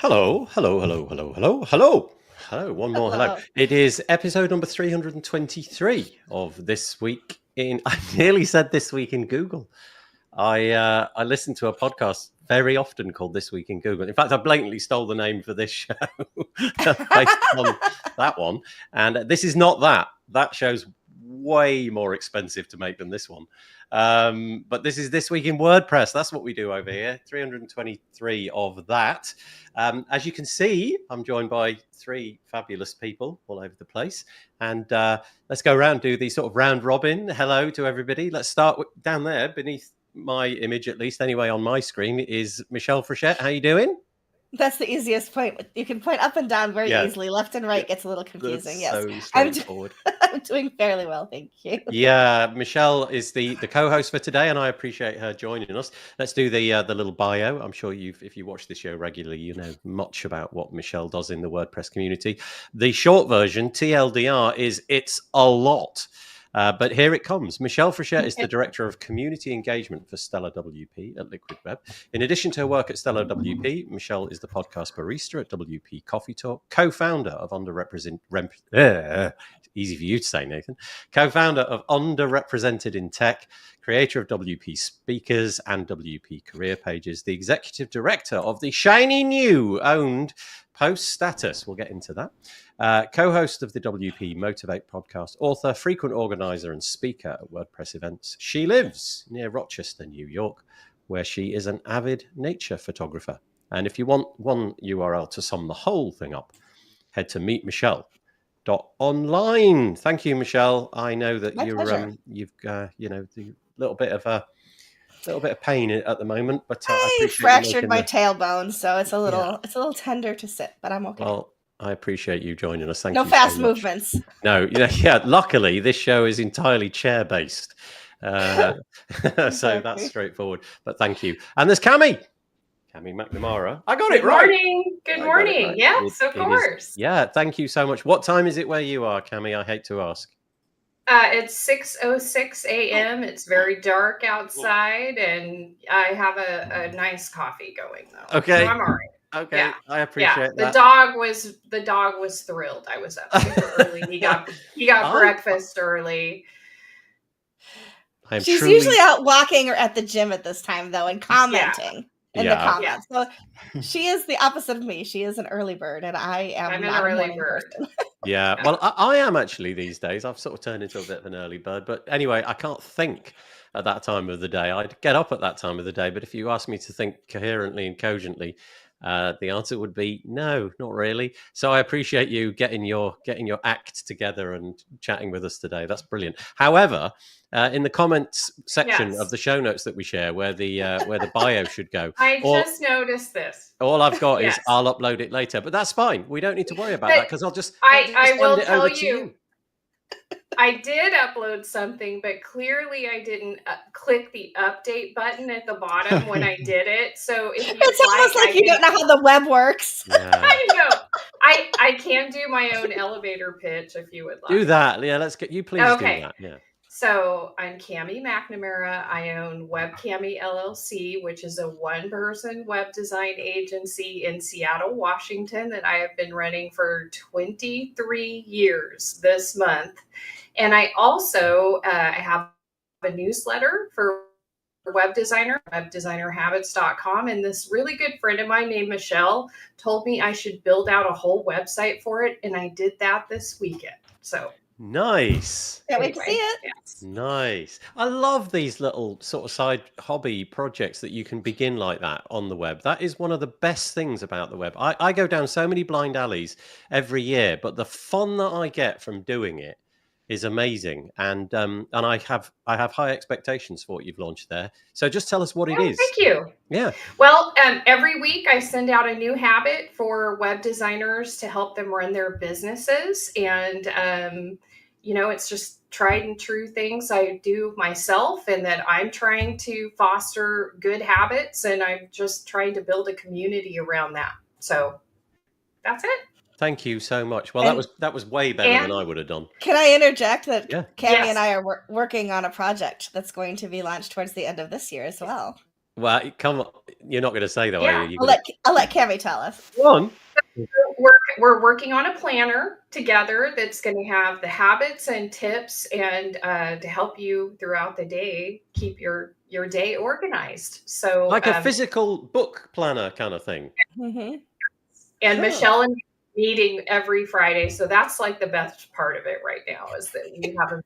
Hello, hello, hello, hello, hello, hello. Hello, one more hello. Hello. It is episode number 323 of This Week in... I nearly said This Week in Google. I listen to a podcast very often called This Week in Google. In fact, I blatantly stole the name for this show based on that one. And this is not that. That show's way more expensive to make than this one. But this is This Week in WordPress. That's what we do over here. 323 of that. As you can see, I'm joined by three fabulous people all over the place. And let's go around, do the sort of round robin. Hello to everybody. Let's start down there beneath my image, at least anyway, on my screen, is Michelle Frechette. How you doing? That's the easiest point. You can point up and down very easily. Left and right gets a little confusing. Yes, so straightforward. I'm doing fairly well, thank you. Yeah, Michelle is the co-host for today, and I appreciate her joining us. Let's do the little bio. I'm sure if you watch the show regularly, you know much about what Michelle does in the WordPress community. The short version, TLDR, is it's a lot. But here it comes. Michelle Frechette is the Director of Community Engagement for Stellar WP at Liquid Web. In addition to her work at Stellar WP, Michelle is the podcast barista at WP Coffee Talk, co-founder of easy for you to say, Nathan, co-founder of Underrepresented in Tech, creator of WP Speakers and WP Career Pages, the executive director of the shiny new owned Post Status. We'll get into that. Co-host of the WP Motivate podcast, author, frequent organizer and speaker at WordPress events. She lives near Rochester, New York, where she is an avid nature photographer. And if you want one URL to sum the whole thing up, head to meetmichelle.online. Thank you, Michelle. I know that you've the little bit of pain at the moment, but I fractured my tailbone, so it's a little tender to sit, but I'm okay. Well, I appreciate you joining us. Thank you. No fast movements. No, luckily this show is entirely chair based, so that's straightforward. But thank you. And there's Cami MacNamara. I got it right. Good morning. Right. Yes, of course. Yeah, thank you so much. What time is it where you are, Cami? I hate to ask. It's 6:06 a.m. It's very dark outside, and I have a nice coffee going though. Okay, so I'm all right. Okay, yeah. I appreciate that. The dog was thrilled. I was up super early. He got breakfast early. She's usually out walking or at the gym at this time though, and commenting in the comments. So she is the opposite of me. She is an early bird, and I'm not an early bird. Yeah, well, I am actually these days. I've sort of turned into a bit of an early bird, but anyway, I can't think at that time of the day. I'd get up at that time of the day, but if you ask me to think coherently and cogently, the answer would be no, not really. So I appreciate you getting your act together and chatting with us today. That's brilliant. However, in the comments section of the show notes that we share, where the bio should go, just noticed this. All I've got is I'll upload it later, but that's fine. We don't need to worry about that because I will tell you. I did upload something, but clearly I didn't click the update button at the bottom when I did it. So if it's almost like you don't know how the web works. Yeah. I know. I can do my own elevator pitch if you would like. Do that. Yeah, let's get you. Please do that. Yeah. So I'm Cami MacNamara. I own WebCami LLC, which is a one-person web design agency in Seattle, Washington that I have been running for 23 years this month. And I also have a newsletter for web designer, webdesignerhabits.com. And this really good friend of mine named Michelle told me I should build out a whole website for it. And I did that this weekend. So nice. Can't wait to see it. Yes. Nice. I love these little sort of side hobby projects that you can begin like that on the web. That is one of the best things about the web. I go down so many blind alleys every year, but the fun that I get from doing it is amazing. And I have high expectations for what you've launched there. So just tell us what it is. Thank you. Yeah. Well, every week I send out a new habit for web designers to help them run their businesses. And, it's just tried and true things I do myself and that I'm trying to foster good habits. And I'm just trying to build a community around that. So that's it. Thank you so much. Well, that was way better than I would have done. Can I interject that Cami and I are working on a project that's going to be launched towards the end of this year as well? Well, come on. You're not going to say though, are you? I'll let Cami tell us. One. We're working on a planner together that's going to have the habits and tips and to help you throughout the day keep your day organized. So like a physical book planner kind of thing. Mm-hmm. And cool. Michelle and meeting every Friday. So that's like the best part of it right now is that we have a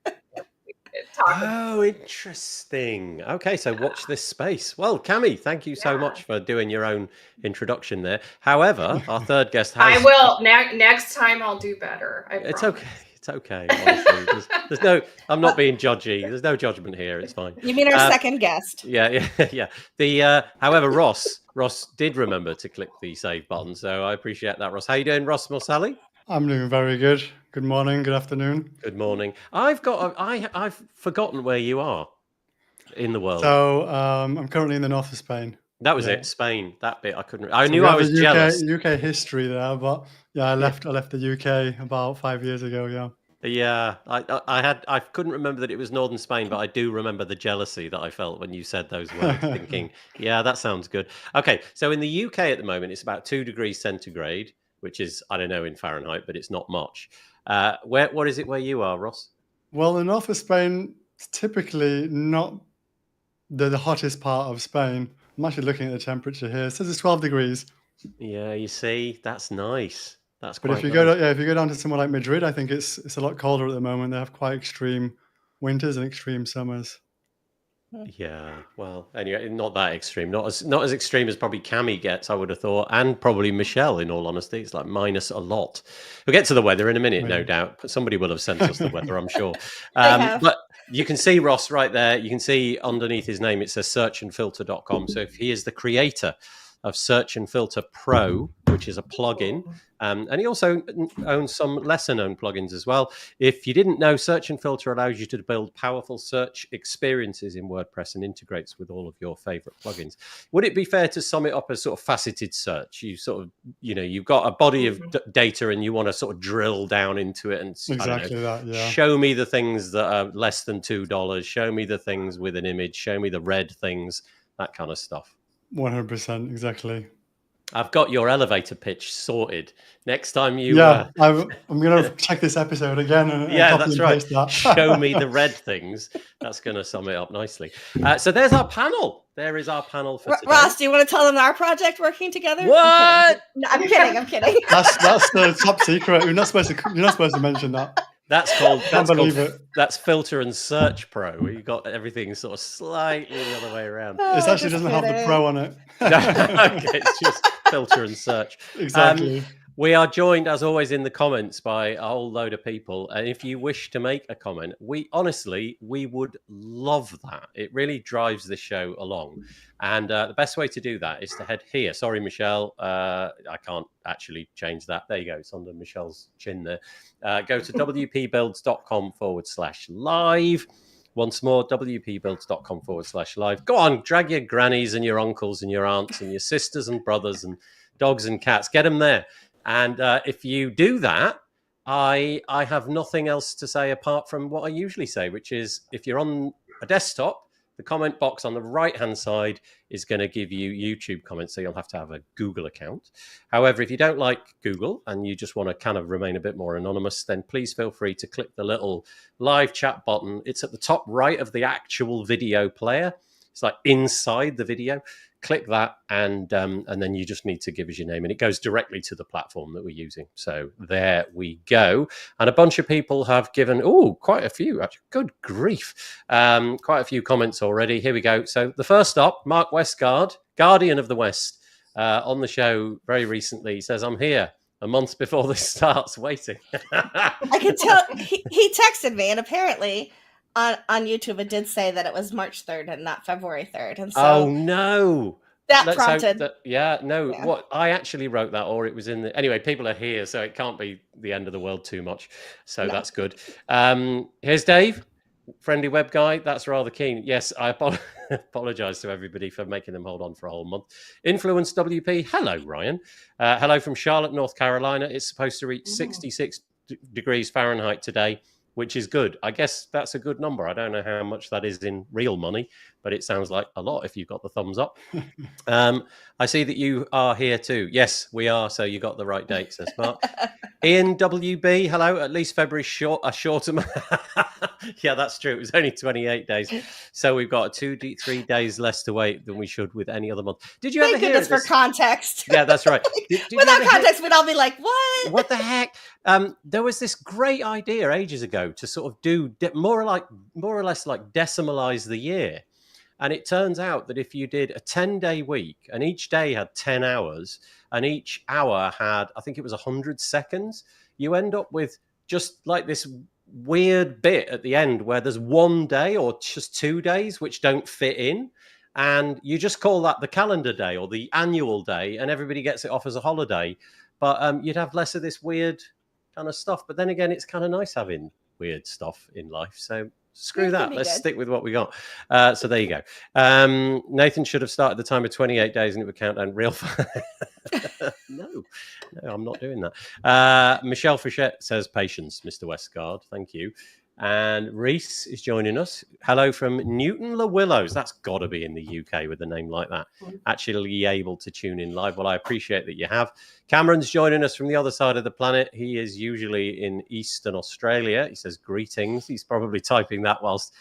Oh, interesting. Okay, so watch this space. Well, Cami, thank you so much for doing your own introduction there. However, our third guest has... I will. Next time I'll do better. It's okay. It's okay. Honestly, there's no... I'm not being judgy. There's no judgment here. It's fine. You mean our second guest? Yeah. However, Ross did remember to click the save button, so I appreciate that, Ross. How you doing, Ross Morsali? I'm doing very good. Good morning, good afternoon. Good morning. I've forgotten where you are in the world. So I'm currently in the north of Spain. That was it, Spain. That bit I couldn't. I knew I was jealous. UK history there, but yeah, I left the UK about 5 years ago. Yeah. Yeah, I couldn't remember that it was northern Spain, but I do remember the jealousy that I felt when you said those words, thinking, yeah, that sounds good. Okay, so in the UK at the moment, it's about 2 degrees centigrade, which is, I don't know in Fahrenheit, but it's not much. What is it where you are, Ross? Well, the north of Spain is typically not the hottest part of Spain. I'm actually looking at the temperature here. It says it's 12 degrees. Yeah, you see, that's nice. That's but if you go down to somewhere like Madrid, I think it's a lot colder at the moment. They have quite extreme winters and extreme summers. Yeah, well, anyway, not that extreme. Not as extreme as probably Cami gets, I would have thought, and probably Michelle, in all honesty. It's like minus a lot. We'll get to the weather in a minute, no doubt. Somebody will have sent us the weather, I'm sure. But you can see Ross right there. You can see underneath his name, it says searchandfilter.com. So if he is the creator of Search and Filter Pro, which is a plugin. And he also owns some lesser-known plugins as well. If you didn't know, Search and Filter allows you to build powerful search experiences in WordPress and integrates with all of your favorite plugins. Would it be fair to sum it up as sort of faceted search? You sort of, you've got a body of data and you want to sort of drill down into it and exactly that, yeah. Show me the things that are less than $2. Show me the things with an image. Show me the red things, that kind of stuff. 100%, exactly. I've got your elevator pitch sorted. Next time you... Yeah, I'm going to check this episode again and that's right. That. Show me the red things. That's going to sum it up nicely. So there's our panel. There is our panel for today. Ross, do you want to tell them our project working together? What? I'm kidding. That's the top secret. You're not supposed to mention that. That's Filter and Search Pro. Where you got everything sort of slightly the other way around. It actually doesn't have the Pro on it. Okay, it's just Filter and Search. Exactly. We are joined, as always, in the comments by a whole load of people. And if you wish to make a comment, we would love that. It really drives the show along. And the best way to do that is to head here. Sorry, Michelle. I can't actually change that. There you go. It's under Michelle's chin there. Go to wpbuilds.com/live. Once more, wpbuilds.com/live. Go on, drag your grannies and your uncles and your aunts and your sisters and brothers and dogs and cats. Get them there. And if you do that, I have nothing else to say apart from what I usually say, which is if you're on a desktop, the comment box on the right-hand side is going to give you YouTube comments, so you'll have to have a Google account. However, if you don't like Google and you just want to kind of remain a bit more anonymous, then please feel free to click the little live chat button. It's at the top right of the actual video player. It's like inside the video. Click that, and then you just need to give us your name, and it goes directly to the platform that we're using. So there we go. And a bunch of people have given, quite a few, actually. Good grief. Quite a few comments already. Here we go. So the first up, Mark Westgard, Guardian of the West, on the show very recently, says, I'm here a month before this starts, waiting. I can tell, he texted me, and apparently... On YouTube, it did say that it was March 3rd and not February 3rd. And so oh, no. That prompted. What I actually wrote that, or it was in the... Anyway, people are here, so it can't be the end of the world too much. So that's good. Here's Dave, friendly web guy. That's rather keen. Yes, I apologize to everybody for making them hold on for a whole month. Influence WP. Hello, Ryan. Hello from Charlotte, North Carolina. It's supposed to reach 66 degrees Fahrenheit today. which is good. I guess that's a good number. I don't know how much that is in real money, but it sounds like a lot if you've got the thumbs up. I see that you are here too. Yes, we are. So you got the right date, says Mark. Ian WB, hello. At least February a shorter month. Yeah, that's true. It was only 28 days. So we've got 3 days less to wait than we should with any other month. Did you ever hear goodness for context? Yeah, that's right. Without context, we'd all be like, what? What the heck? There was this great idea ages ago to sort of do more or less like decimalize the year. And it turns out that if you did a 10-day week and each day had 10 hours and each hour had, I think it was 100 seconds, you end up with just like this weird bit at the end where there's one day or just 2 days which don't fit in. And you just call that the calendar day or the annual day and everybody gets it off as a holiday. But you'd have less of this weird kind of stuff. But then again, it's kind of nice having weird stuff in life. So screw that. Let's stick with what we got. So there you go. Nathan should have started the timer 28 days and it would count down real fast. No, I'm not doing that. Michelle Frechette says patience, Mr. Westgard. Thank you. And Reese is joining us. Hello from Newton Le Willows. That's got to be in the UK with a name like that. Actually able to tune in live. Well, I appreciate that you have. Cameron's joining us from the other side of the planet. He is usually in Eastern Australia. He says greetings. He's probably typing that whilst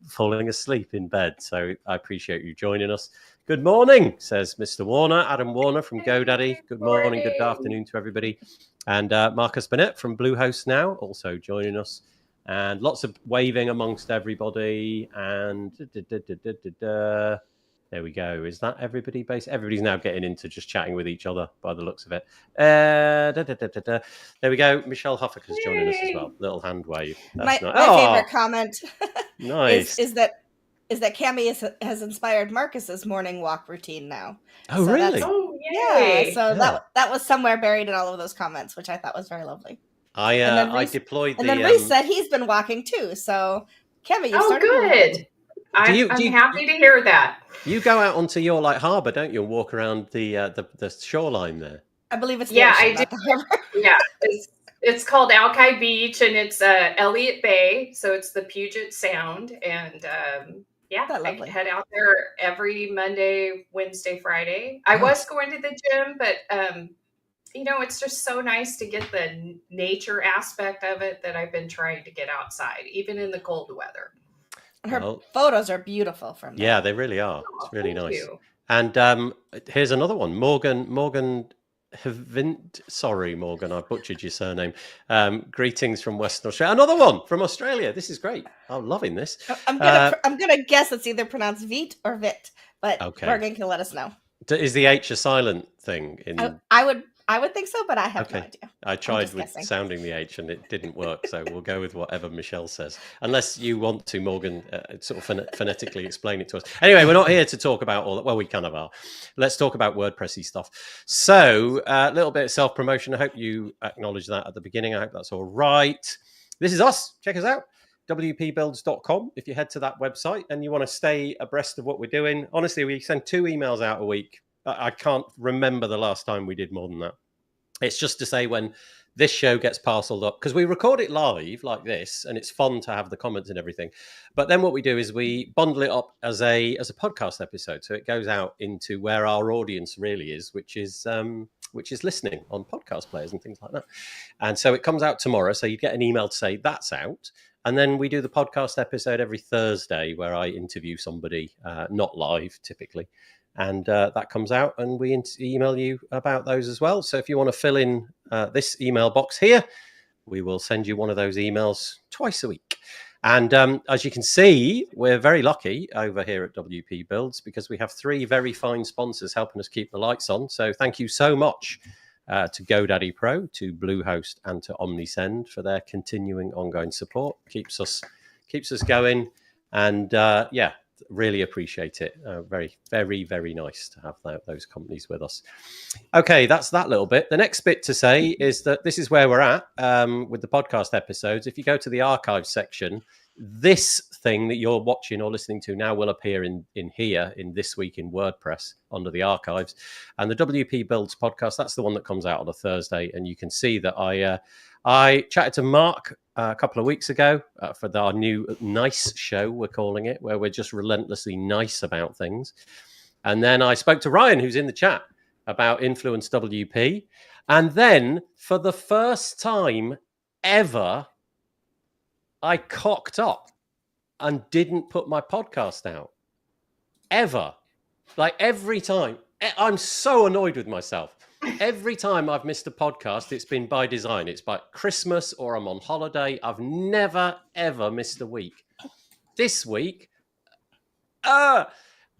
falling asleep in bed. So I appreciate you joining us. Good morning, says Mr. Warner. Adam Warner from GoDaddy. Good morning, good afternoon to everybody. And Marcus Bennett from Bluehost Now also joining us. And lots of waving amongst everybody. And there we go. Is that everybody? Everybody's now getting into just chatting with each other by the looks of it. There we go. Michelle Huffaker's joining us as well. Little hand wave. That's my favorite comment nice. is that Cami has inspired Marcus's morning walk routine now. Oh, so really? Yeah. So that was somewhere buried in all of those comments, which I thought was very lovely. I deployed and then Reese said he's been walking too. So, Cami, you started. Oh, good. I'm happy to hear that. You go out onto your harbour, don't you, and walk around the shoreline there? I believe it's I do. Yeah, it's called Alki Beach, and it's Elliott Bay, so it's the Puget Sound, and I head out there every Monday, Wednesday, Friday. I was going to the gym, but it's just so nice to get the nature aspect of it that I've been trying to get outside, even in the cold weather. Her photos are beautiful from there. Yeah, they really are. It's really nice. You. And here's another one. Morgan sorry, Morgan, I butchered your surname. Greetings from Western Australia. Another one from Australia. This is great. I'm loving this. I'm gonna guess it's either pronounced Vit or Vit, but Morgan can let us know. Is the H a silent thing? I would think so, but I have no idea. I tried with sounding the H and it didn't work, so we'll go with whatever Michelle says. Unless you want to, Morgan, sort of phonetically explain it to us. Anyway, we're not here to talk about all that. Well, we kind of are. Let's talk about WordPressy stuff. So a little bit of self-promotion. I hope you acknowledge that at the beginning. I hope that's all right. This is us. Check us out. wpbuilds.com. If you head to that website and you want to stay abreast of what we're doing, honestly, we send 2 emails out a week. I can't remember the last time we did more than that. It's just to say when this show gets parceled up, because we record it live like this, and it's fun to have the comments and everything. But then what we do is we bundle it up as a podcast episode, so it goes out into where our audience really is, which is listening on podcast players and things like that. And so it comes out tomorrow. So you get an email to say that's out. And then we do the podcast episode every Thursday where I interview somebody, not live typically. And that comes out and we email you about those as well. So if you want to fill in this email box here, we will send you one of those emails twice a week. And as you can see, we're very lucky over here at WP Builds because we have 3 very fine sponsors helping us keep the lights on. So thank you so much to GoDaddy Pro, to Bluehost and to OmniSend for their continuing ongoing support. Keeps us going. And really appreciate it. Very, very, very nice to have those companies with us. Okay, that's that little bit. The next bit to say is that this is where we're at with the podcast episodes. If you go to the archive section, this thing that you're watching or listening to now will appear in here in This Week in WordPress under the archives. And the WP Builds podcast, that's the one that comes out on a Thursday. And you can see that I chatted to Mark a couple of weeks ago for our new nice show, we're calling it, where we're just relentlessly nice about things. And then I spoke to Ryan, who's in the chat, about Influence WP. And then for the first time ever, I cocked up and didn't put my podcast out. Ever. Like every time. I'm so annoyed with myself. Every time I've missed a podcast, it's been by design. It's by Christmas or I'm on holiday. I've never, ever missed a week. This week, I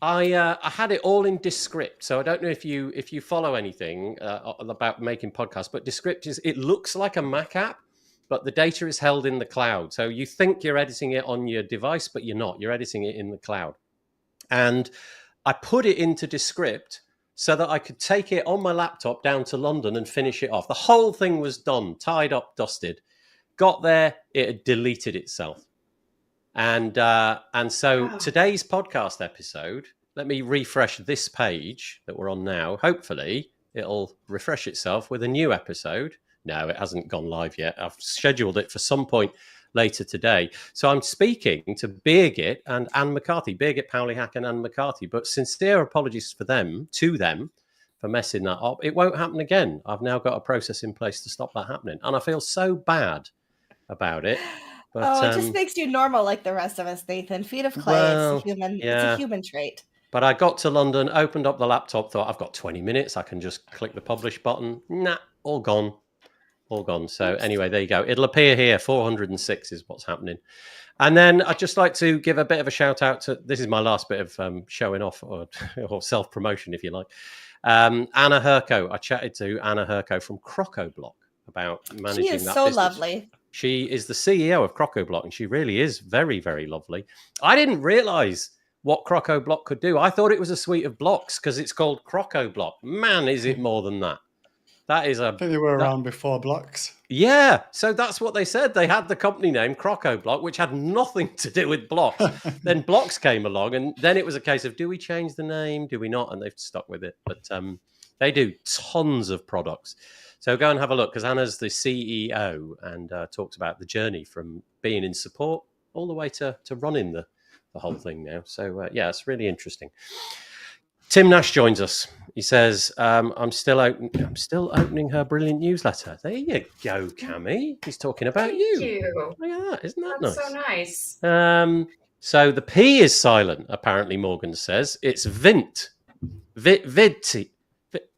had it all in Descript. So I don't know if you follow anything about making podcasts, but Descript it looks like a Mac app, but the data is held in the cloud. So you think you're editing it on your device, but you're not. You're editing it in the cloud. And I put it into Descript so that I could take it on my laptop down to London and finish it off. The whole thing was done, tied up, dusted. Got there, it had deleted itself. And so today's podcast episode, let me refresh this page that we're on now. Hopefully, it'll refresh itself with a new episode. No, it hasn't gone live yet. I've scheduled it for some point later today. So I'm speaking to Birgit and Anne McCarthy, Birgit Powley-Hack and Anne McCarthy, but sincere apologies to them for messing that up. It won't happen again. I've now got a process in place to stop that happening. And I feel so bad about it. But, it just makes you normal like the rest of us, Nathan. Feet of clay. It's a human trait. But I got to London, opened up the laptop, thought I've got 20 minutes. I can just click the publish button. Nah, all gone. So anyway, there you go. It'll appear here. 406 is what's happening. And then I'd just like to give a bit of a shout out to, this is my last bit of showing off or self-promotion, if you like. Anna Herco. I chatted to Anna Herco from CrocoBlock about managing that business. She is so lovely. She is the CEO of CrocoBlock, and she really is very, very lovely. I didn't realize what CrocoBlock could do. I thought it was a suite of blocks because it's called CrocoBlock. Man, is it more than that. I think they were around before blocks. Yeah, so that's what they said. They had the company name CrocoBlock, which had nothing to do with blocks. Then blocks came along, and then it was a case of, do we change the name? Do we not? And they've stuck with it. But they do tons of products. So go and have a look, because Anna's the CEO and talks about the journey from being in support all the way to running the whole thing now. So it's really interesting. Tim Nash joins us. He says, I'm still opening her brilliant newsletter. There you go, Cami. He's talking about you. Thank you. Look at that. Isn't that That's nice? so nice. So the P is silent, apparently, Morgan says. It's Vint. Vidti.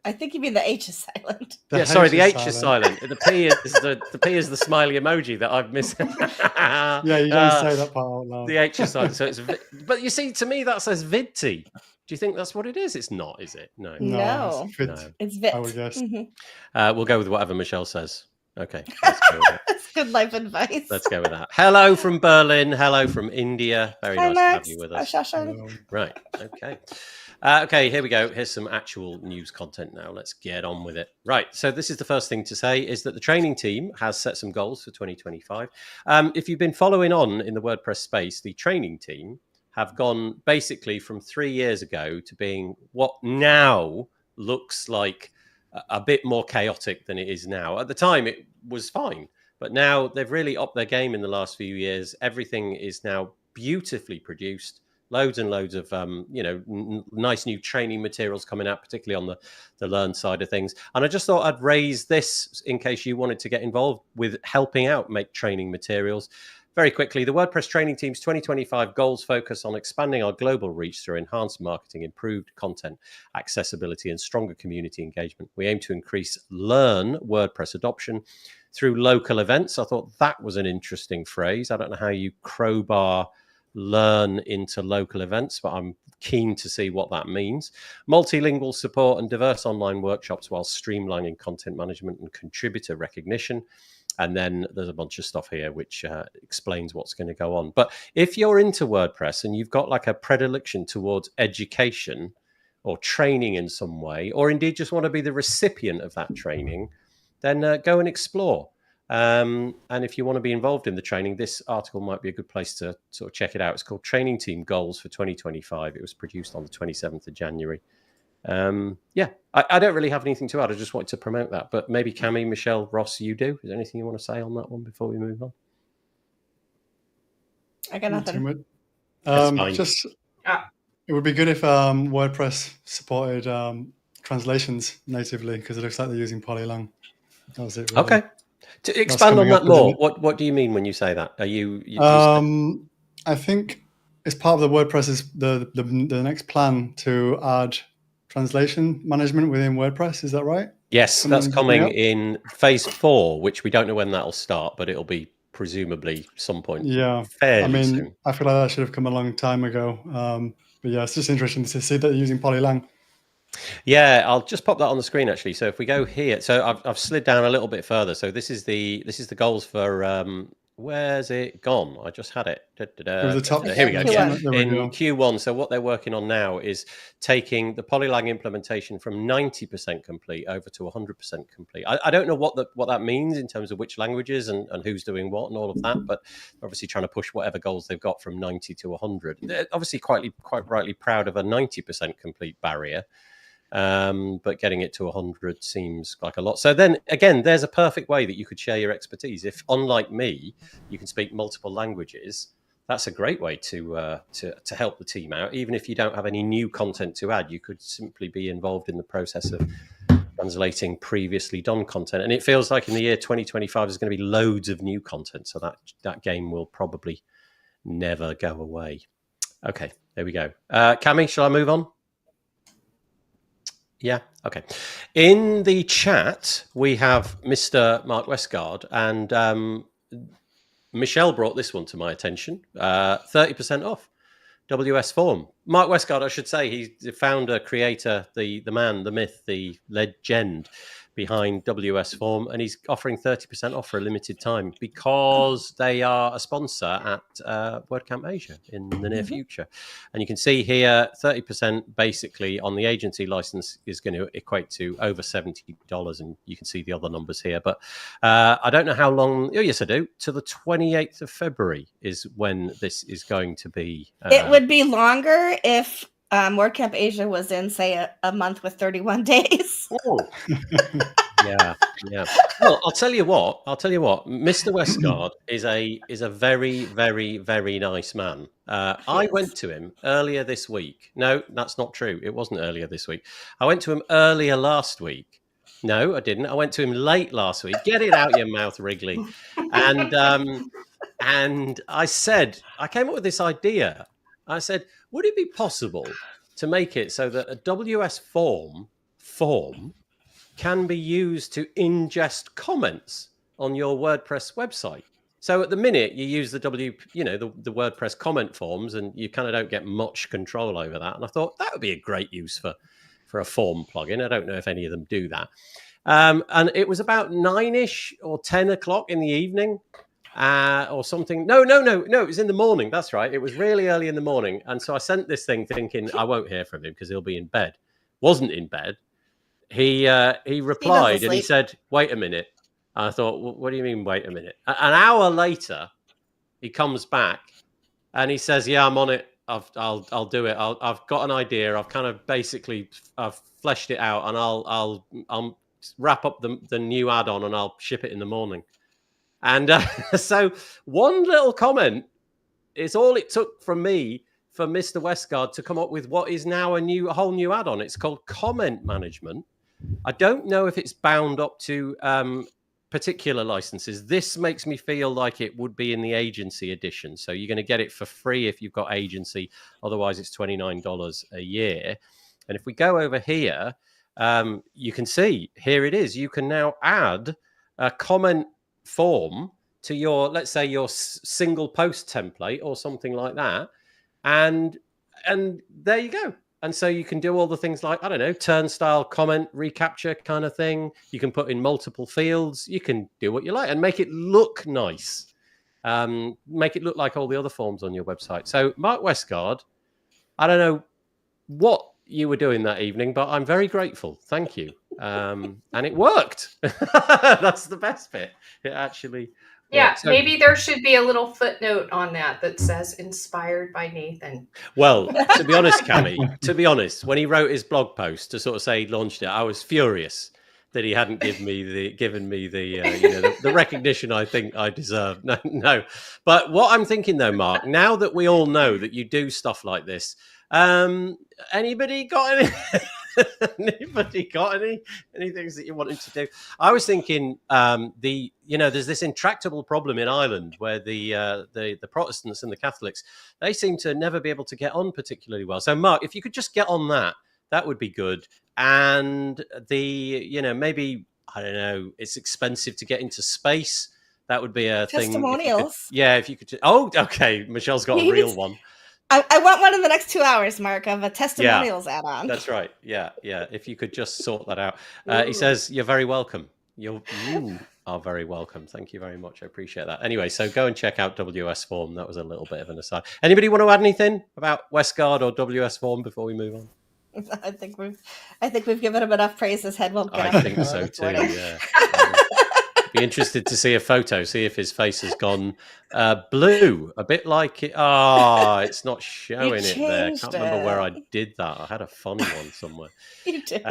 I think you mean the H is silent. The H is silent. The P is the smiley emoji that I've missed. Yeah, you don't say that part out loud. The H is silent. So it's but you see, to me that says Vidti. Do you think that's what it is? It's not, is it? No. It's Vit. I would guess. We'll go with whatever Michelle says. Okay. Let's go with that. That's good life advice. Let's go with that. Hello from Berlin. Hello from India. Very nice Max. to have you with us. Hello. Right. Okay. Okay, here we go. Here's some actual news content now. Let's get on with it. Right. So this is the first thing to say is that the training team has set some goals for 2025. If you've been following on in the WordPress space, the training team have gone basically from 3 years ago to being what now looks like a bit more chaotic than it is now. At the time, it was fine. But now they've really upped their game in the last few years. Everything is now beautifully produced. Loads and loads of, nice new training materials coming out, particularly on the Learn side of things. And I just thought I'd raise this in case you wanted to get involved with helping out make training materials. Very quickly, the WordPress training team's 2025 goals focus on expanding our global reach through enhanced marketing, improved content, accessibility, and stronger community engagement. We aim to increase Learn WordPress adoption through local events. I thought that was an interesting phrase. I don't know how you crowbar Learn into local events, but I'm keen to see what that means. Multilingual support and diverse online workshops while streamlining content management and contributor recognition. And then there's a bunch of stuff here which explains what's going to go on. But if you're into WordPress and you've got like a predilection towards education or training in some way, or indeed just want to be the recipient of that training, then go and explore. And if you want to be involved in the training, this article might be a good place to sort of check it out. It's called Training Team Goals for 2025. It was produced on the 27th of January. I don't really have anything to add. I just wanted to promote that. But maybe Cami, Michelle, Ross, you do? Is there anything you want to say on that one before we move on? I got nothing. Just it would be good if WordPress supported translations natively, because it looks like they're using Polylang. That was it, really. Okay. To expand on that more, what do you mean when you say that? Are you I think it's part of the WordPress's the next plan to add translation management within WordPress. Is that right? Yes, that's coming in phase 4, which we don't know when that'll start, but it'll be presumably some point. Yeah, fairly soon. I feel like that should have come a long time ago. But yeah, it's just interesting to see that they're using Polylang. Yeah, I'll just pop that on the screen actually. So if we go here, so I've slid down a little bit further. So this is the goals for where's it gone? I just had it. It was the top. Here we go. Q1. In Q1. So what they're working on now is taking the Polylang implementation from 90% complete over to 100% complete. I don't know what that means in terms of which languages and who's doing what and all of that, but obviously trying to push whatever goals they've got from 90 to 100. They're obviously quite rightly proud of a 90% complete barrier. But getting it to 100 seems like a lot. So then again, there's a perfect way that you could share your expertise. If, unlike me, you can speak multiple languages, that's a great way to help the team out. Even if you don't have any new content to add, you could simply be involved in the process of translating previously done content. And it feels like in the year 2025, there's going to be loads of new content. So that game will probably never go away. Okay, there we go. Cami, shall I move on? Yeah. Okay. In the chat, we have Mr. Mark Westgard, and Michelle brought this one to my attention. 30% off WS Form. Mark Westgard, I should say, he's the founder, creator, the man, the myth, the legend behind WS Form, and he's offering 30% off for a limited time because they are a sponsor at WordCamp Asia in the near future. And you can see here 30% basically on the agency license is going to equate to over $70, and you can see the other numbers here. But I don't know how long. Oh, yes, I do. To the 28th of February is when this is going to be. It would be longer if WordCamp Asia was in, say, a month with 31 days. Oh. Yeah. Well, I'll tell you what. Mr. Westgard is a very, very, very nice man. I went to him earlier this week. No, that's not true. It wasn't earlier this week. I went to him earlier last week. No, I didn't. I went to him late last week. Get it out your mouth, Wrigley. And I came up with this idea. I said, would it be possible to make it so that a WS form can be used to ingest comments on your WordPress website? So at the minute you use the the WordPress comment forms, and you kind of don't get much control over that. And I thought that would be a great use for a form plugin. I don't know if any of them do that. And it was about 9ish or 10 o'clock in the evening. Or something. No, it was in the morning. That's right. It was really early in the morning. And so I sent this thing thinking I won't hear from him because he'll be in bed. Wasn't in bed. He replied and he said, wait a minute. And I thought, what do you mean, wait a minute? An hour later, he comes back and he says, yeah, I'm on it. I'll do it. I've got an idea. I've kind of I've fleshed it out, and I'll wrap up the new add-on and I'll ship it in the morning. And so one little comment is all it took from me for Mr. Westgard to come up with what is now a whole new add-on. It's called Comment Management. I don't know if it's bound up to particular licenses. This makes me feel like it would be in the agency edition. So you're going to get it for free if you've got agency. Otherwise, it's $29 a year. And if we go over here, you can see here it is. You can now add a comment form to your, let's say, your single post template or something like that, and there you go. And so you can do all the things like, I don't know, turnstile comment recapture kind of thing. You can put in multiple fields. You can do what you like and make it look nice. Make it look like all the other forms on your website. So Mark Westgard, I don't know what you were doing that evening, but I'm very grateful. Thank you. And it worked. That's the best bit. It actually worked. So, maybe there should be a little footnote on that says inspired by Nathan. Well, to be honest, Cami, when he wrote his blog post to sort of say he launched it, I was furious that he hadn't given me the recognition I think I deserve. No. But what I'm thinking though, Mark, now that we all know that you do stuff like this, anybody got any? Anybody got any things that you wanted to do? I was thinking there's this intractable problem in Ireland where the Protestants and the Catholics, they seem to never be able to get on particularly well. So Mark, if you could just get on that would be good. And maybe, I don't know, it's expensive to get into space. That would be a testimonials. Thing. If you could. Oh, okay. Michelle's got a real one. I want one in the next 2 hours, Mark, of a testimonials add-on. That's right. Yeah. If you could just sort that out. He says, you're very welcome. You are very welcome. Thank you very much. I appreciate that. Anyway, so go and check out WS Form. That was a little bit of an aside. Anybody want to add anything about Westguard or WS Form before we move on? I think we've given him enough praise. His head won't get I think so too. Yeah. Be interested to see a photo, see if his face has gone blue, a bit like it. It's not showing it there. I can't remember where I did that. I had a funny one somewhere. You did.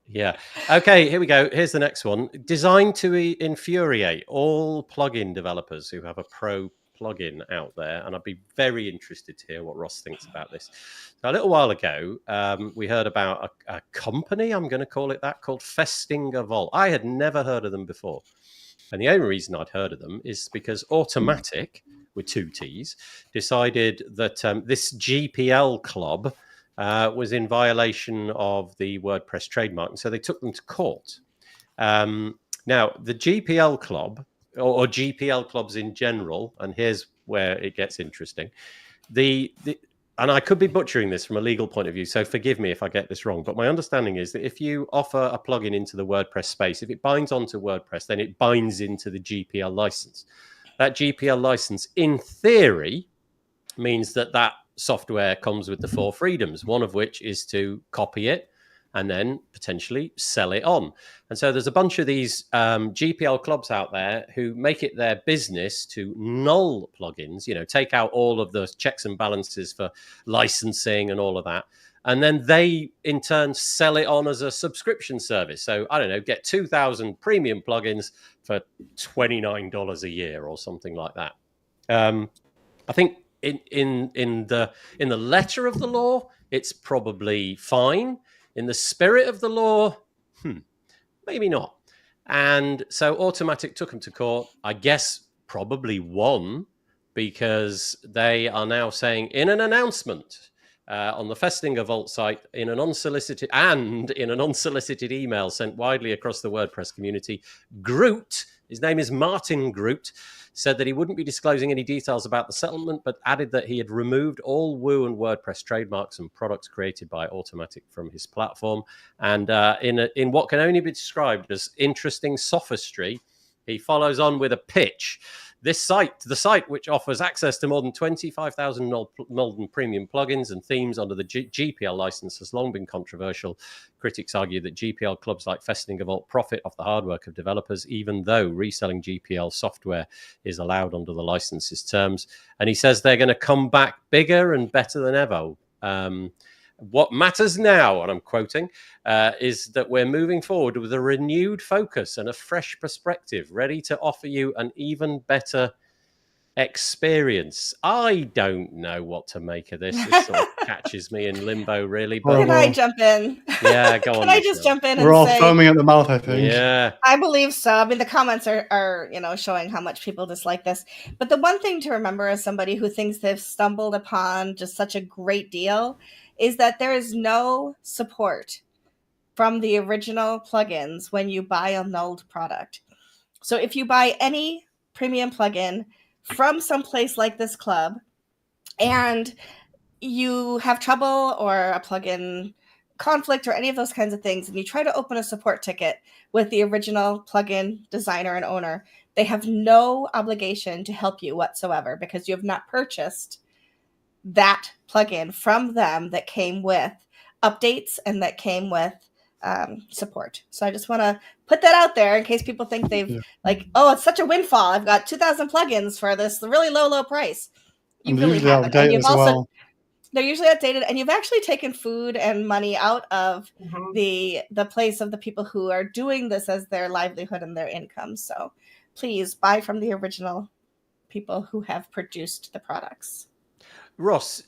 Yeah. Okay, here we go. Here's the next one. Designed to infuriate all plugin developers who have a pro plugin out there, and I'd be very interested to hear what Ross thinks about this. So a little while ago, we heard about a company, I'm going to call it that, called Festinger Vault. I had never heard of them before. And the only reason I'd heard of them is because Automatic, with 2 T's, decided that this GPL club was in violation of the WordPress trademark. And so they took them to court. Now, the GPL club, or GPL clubs in general, and here's where it gets interesting. And I could be butchering this from a legal point of view, so forgive me if I get this wrong. But my understanding is that if you offer a plugin into the WordPress space, if it binds onto WordPress, then it binds into the GPL license. That GPL license, in theory, means that software comes with the 4 freedoms, one of which is to copy it and then potentially sell it on. And so there's a bunch of these GPL clubs out there who make it their business to null plugins, take out all of the checks and balances for licensing and all of that. And then they, in turn, sell it on as a subscription service. So, I don't know, get 2,000 premium plugins for $29 a year or something like that. I think in the letter of the law, it's probably fine. In the spirit of the law, maybe not. And so Automatic took them to court, I guess probably won, because they are now saying in an announcement on the Festinger Vault site, in an unsolicited email sent widely across the WordPress community, Groot, his name is Martin Groot, said that he wouldn't be disclosing any details about the settlement, but added that he had removed all Woo and WordPress trademarks and products created by Automatic from his platform. And in what can only be described as interesting sophistry, he follows on with a pitch. The site, which offers access to more than 25,000 Malden premium plugins and themes under the GPL license, has long been controversial. Critics argue that GPL clubs like Festinger Vault profit off the hard work of developers, even though reselling GPL software is allowed under the license's terms. And he says they're going to come back bigger and better than ever. What matters now, and I'm quoting, is that we're moving forward with a renewed focus and a fresh perspective, ready to offer you an even better experience. I don't know what to make of this. This sort of catches me in limbo, really. But can I jump in? Yeah, go on. Can I just jump in? We're all foaming at the mouth, I think. Yeah, I believe so. I mean, the comments are showing how much people dislike this. But the one thing to remember as somebody who thinks they've stumbled upon just such a great deal is that there is no support from the original plugins when you buy a nulled product. So if you buy any premium plugin from some place like this club and you have trouble or a plugin conflict or any of those kinds of things, and you try to open a support ticket with the original plugin designer and owner, they have no obligation to help you whatsoever because you have not purchased that plugin from them that came with updates and that came with support. So I just want to put that out there in case people think they've it's such a windfall. I've got 2,000 plugins for this really low price. You really haven't. And you've also, They're usually outdated, and you've actually taken food and money out of the place of the people who are doing this as their livelihood and their income. So please buy from the original people who have produced the products. Ross,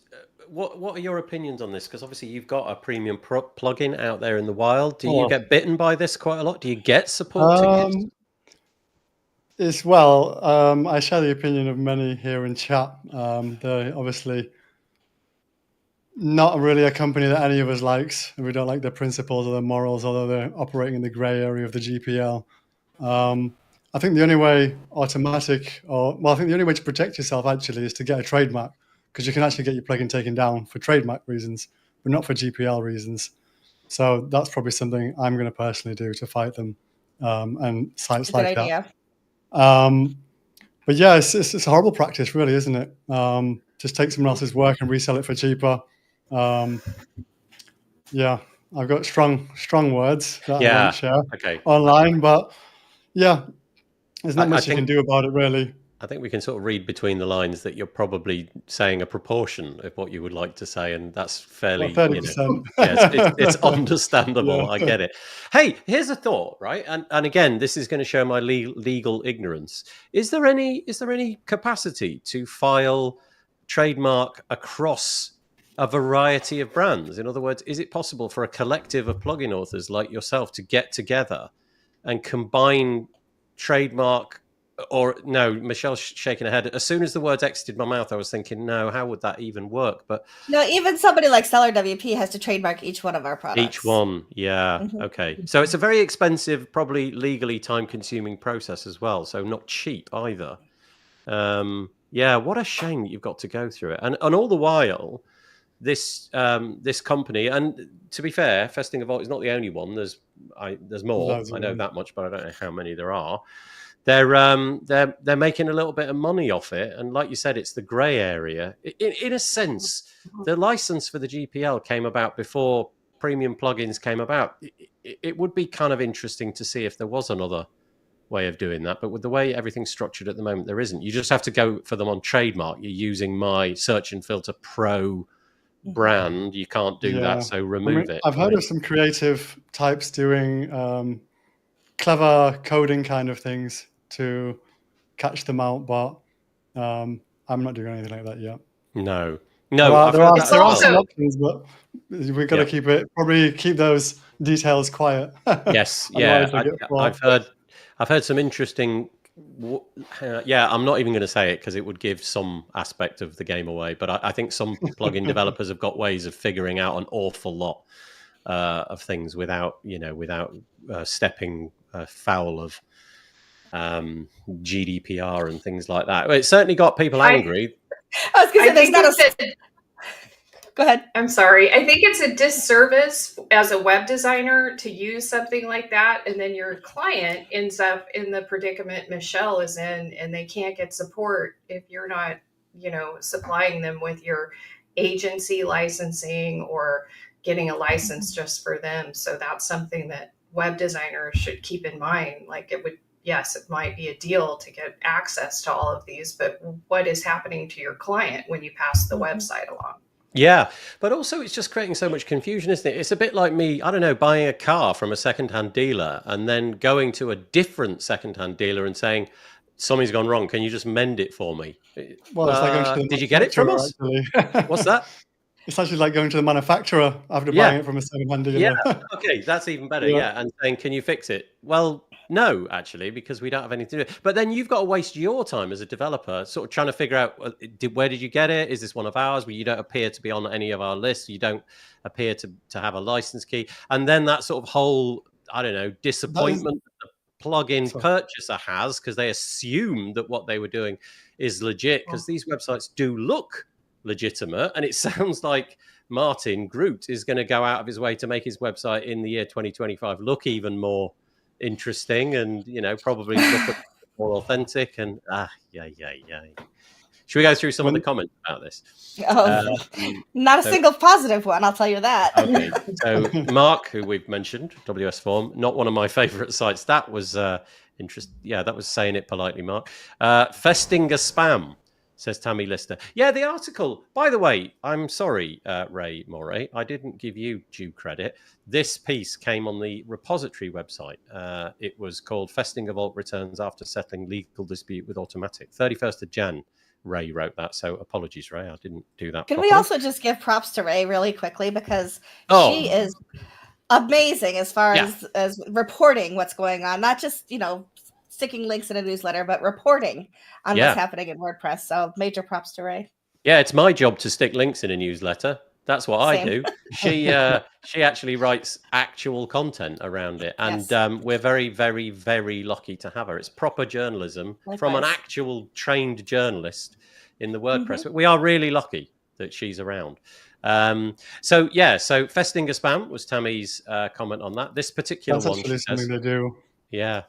what are your opinions on this? Because obviously you've got a premium plugin out there in the wild. Do you get bitten by this quite a lot? Do you get support to use? I share the opinion of many here in chat. They're obviously not really a company that any of us likes. We don't like their principles or their morals, although they're operating in the grey area of the GPL. I think the only way I think the only way to protect yourself actually is to get a trademark, because you can actually get your plugin taken down for trademark reasons, but not for GPL reasons. So that's probably something I'm going to personally do to fight them, and sites like that. But yeah, it's a horrible practice, really, isn't it? Just take someone else's work and resell it for cheaper. Yeah, I've got strong words that I won't share online, but yeah, there's not much you can do about it, really. I think we can sort of read between the lines that you're probably saying a proportion of what you would like to say, and that's fairly 30%. It's understandable. I get it. Hey, here's a thought, right? And again, this is going to show my legal ignorance. Is there any capacity to file trademark across a variety of brands? In other words, is it possible for a collective of plugin authors like yourself to get together and combine trademark? Or no, Michelle's shaking her head. As soon as the words exited my mouth, I was thinking, no, how would that even work? But no, even somebody like Stellar WP has to trademark each one of our products. Each one, yeah. Okay. So it's a very expensive, probably legally time-consuming process as well. So not cheap either. Yeah, what a shame that you've got to go through it. And all the while, this company, and to be fair, Festingervault is not the only one. There's more. I know that much, but I don't know how many there are. They're making a little bit of money off it, and like you said, it's the grey area. In a sense, the license for the GPL came about before premium plugins came about. It would be kind of interesting to see if there was another way of doing that, but with the way everything's structured at the moment, there isn't. You just have to go for them on trademark. You're using my Search and Filter Pro brand. You can't do that, so remove it. I've heard of some creative types doing clever coding kind of things to catch them out, but I'm not doing anything like that yet. No. There are some options, but we've got to keep those details quiet. Yes, yeah. I've heard some interesting. I'm not even going to say it because it would give some aspect of the game away. But I think some plugin developers have got ways of figuring out an awful lot of things without stepping foul of GDPR and things like that. It certainly got people angry. I was going to say, go ahead. I'm sorry. I think it's a disservice as a web designer to use something like that, and then your client ends up in the predicament Michelle is in, and they can't get support if you're not, supplying them with your agency licensing or getting a license just for them. So that's something that web designers should keep in mind. Like yes, it might be a deal to get access to all of these, but what is happening to your client when you pass the website along? Yeah, but also it's just creating so much confusion, isn't it? It's a bit like me, I don't know, buying a car from a secondhand dealer and then going to a different secondhand dealer and saying, something's gone wrong, can you just mend it for me? Well, it's like going to did you get it from us? What's that? It's actually like going to the manufacturer after buying it from a secondhand dealer. Yeah, okay, that's even better, and saying, can you fix it? Well, no, actually, because we don't have anything to do. But then you've got to waste your time as a developer sort of trying to figure out, where did you get it? Is this one of ours? Well, you don't appear to be on any of our lists. You don't appear to have a license key. And then that sort of whole, disappointment that the plugin purchaser has because they assume that what they were doing is legit, because these websites do look legitimate. And it sounds like Martin Groot is going to go out of his way to make his website in the year 2025 look even more interesting and probably look more authentic and should we go through some of the comments about this? Not a single positive one, I'll tell you that. Okay, so Mark, who we've mentioned, WS Form, not one of my favorite sites. That was interesting. Yeah, that was saying it politely, Mark. Festinger Spam says Tammy Lister. Yeah, the article, by the way, I'm sorry, Ray Moray, I didn't give you due credit. This piece came on the repository website. It was called Festinger Vault Returns After Settling Legal Dispute with Automatic. 31st of Jan, Ray wrote that. So apologies, Ray, I didn't do that Can properly. we also just give props to Ray really quickly, because she is amazing as far as reporting what's going on, not just, sticking links in a newsletter, but reporting on what's happening in WordPress. So major props to Ray. Yeah, it's my job to stick links in a newsletter. That's what Same. I do. She actually writes actual content around it, and we're very, very, very lucky to have her. It's proper journalism from an actual trained journalist in the WordPress. But we are really lucky that she's around. So Festinger spam was Tammy's comment on that. This particular That's one, actually something they do. Yeah.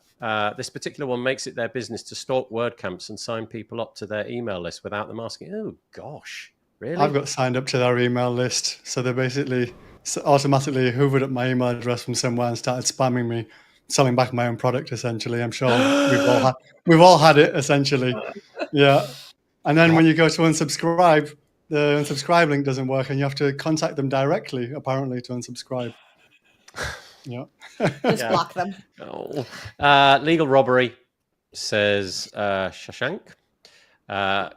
This particular one makes it their business to stalk WordCamps and sign people up to their email list without them asking. Oh, gosh, really? I've got signed up to their email list. So they basically automatically hoovered up my email address from somewhere and started spamming me, selling back my own product, essentially. I'm sure we've all had it, essentially. Yeah. And then when you go to unsubscribe, the unsubscribe link doesn't work and you have to contact them directly, apparently, to unsubscribe. Yeah. Just block them. Legal robbery, says Shashank.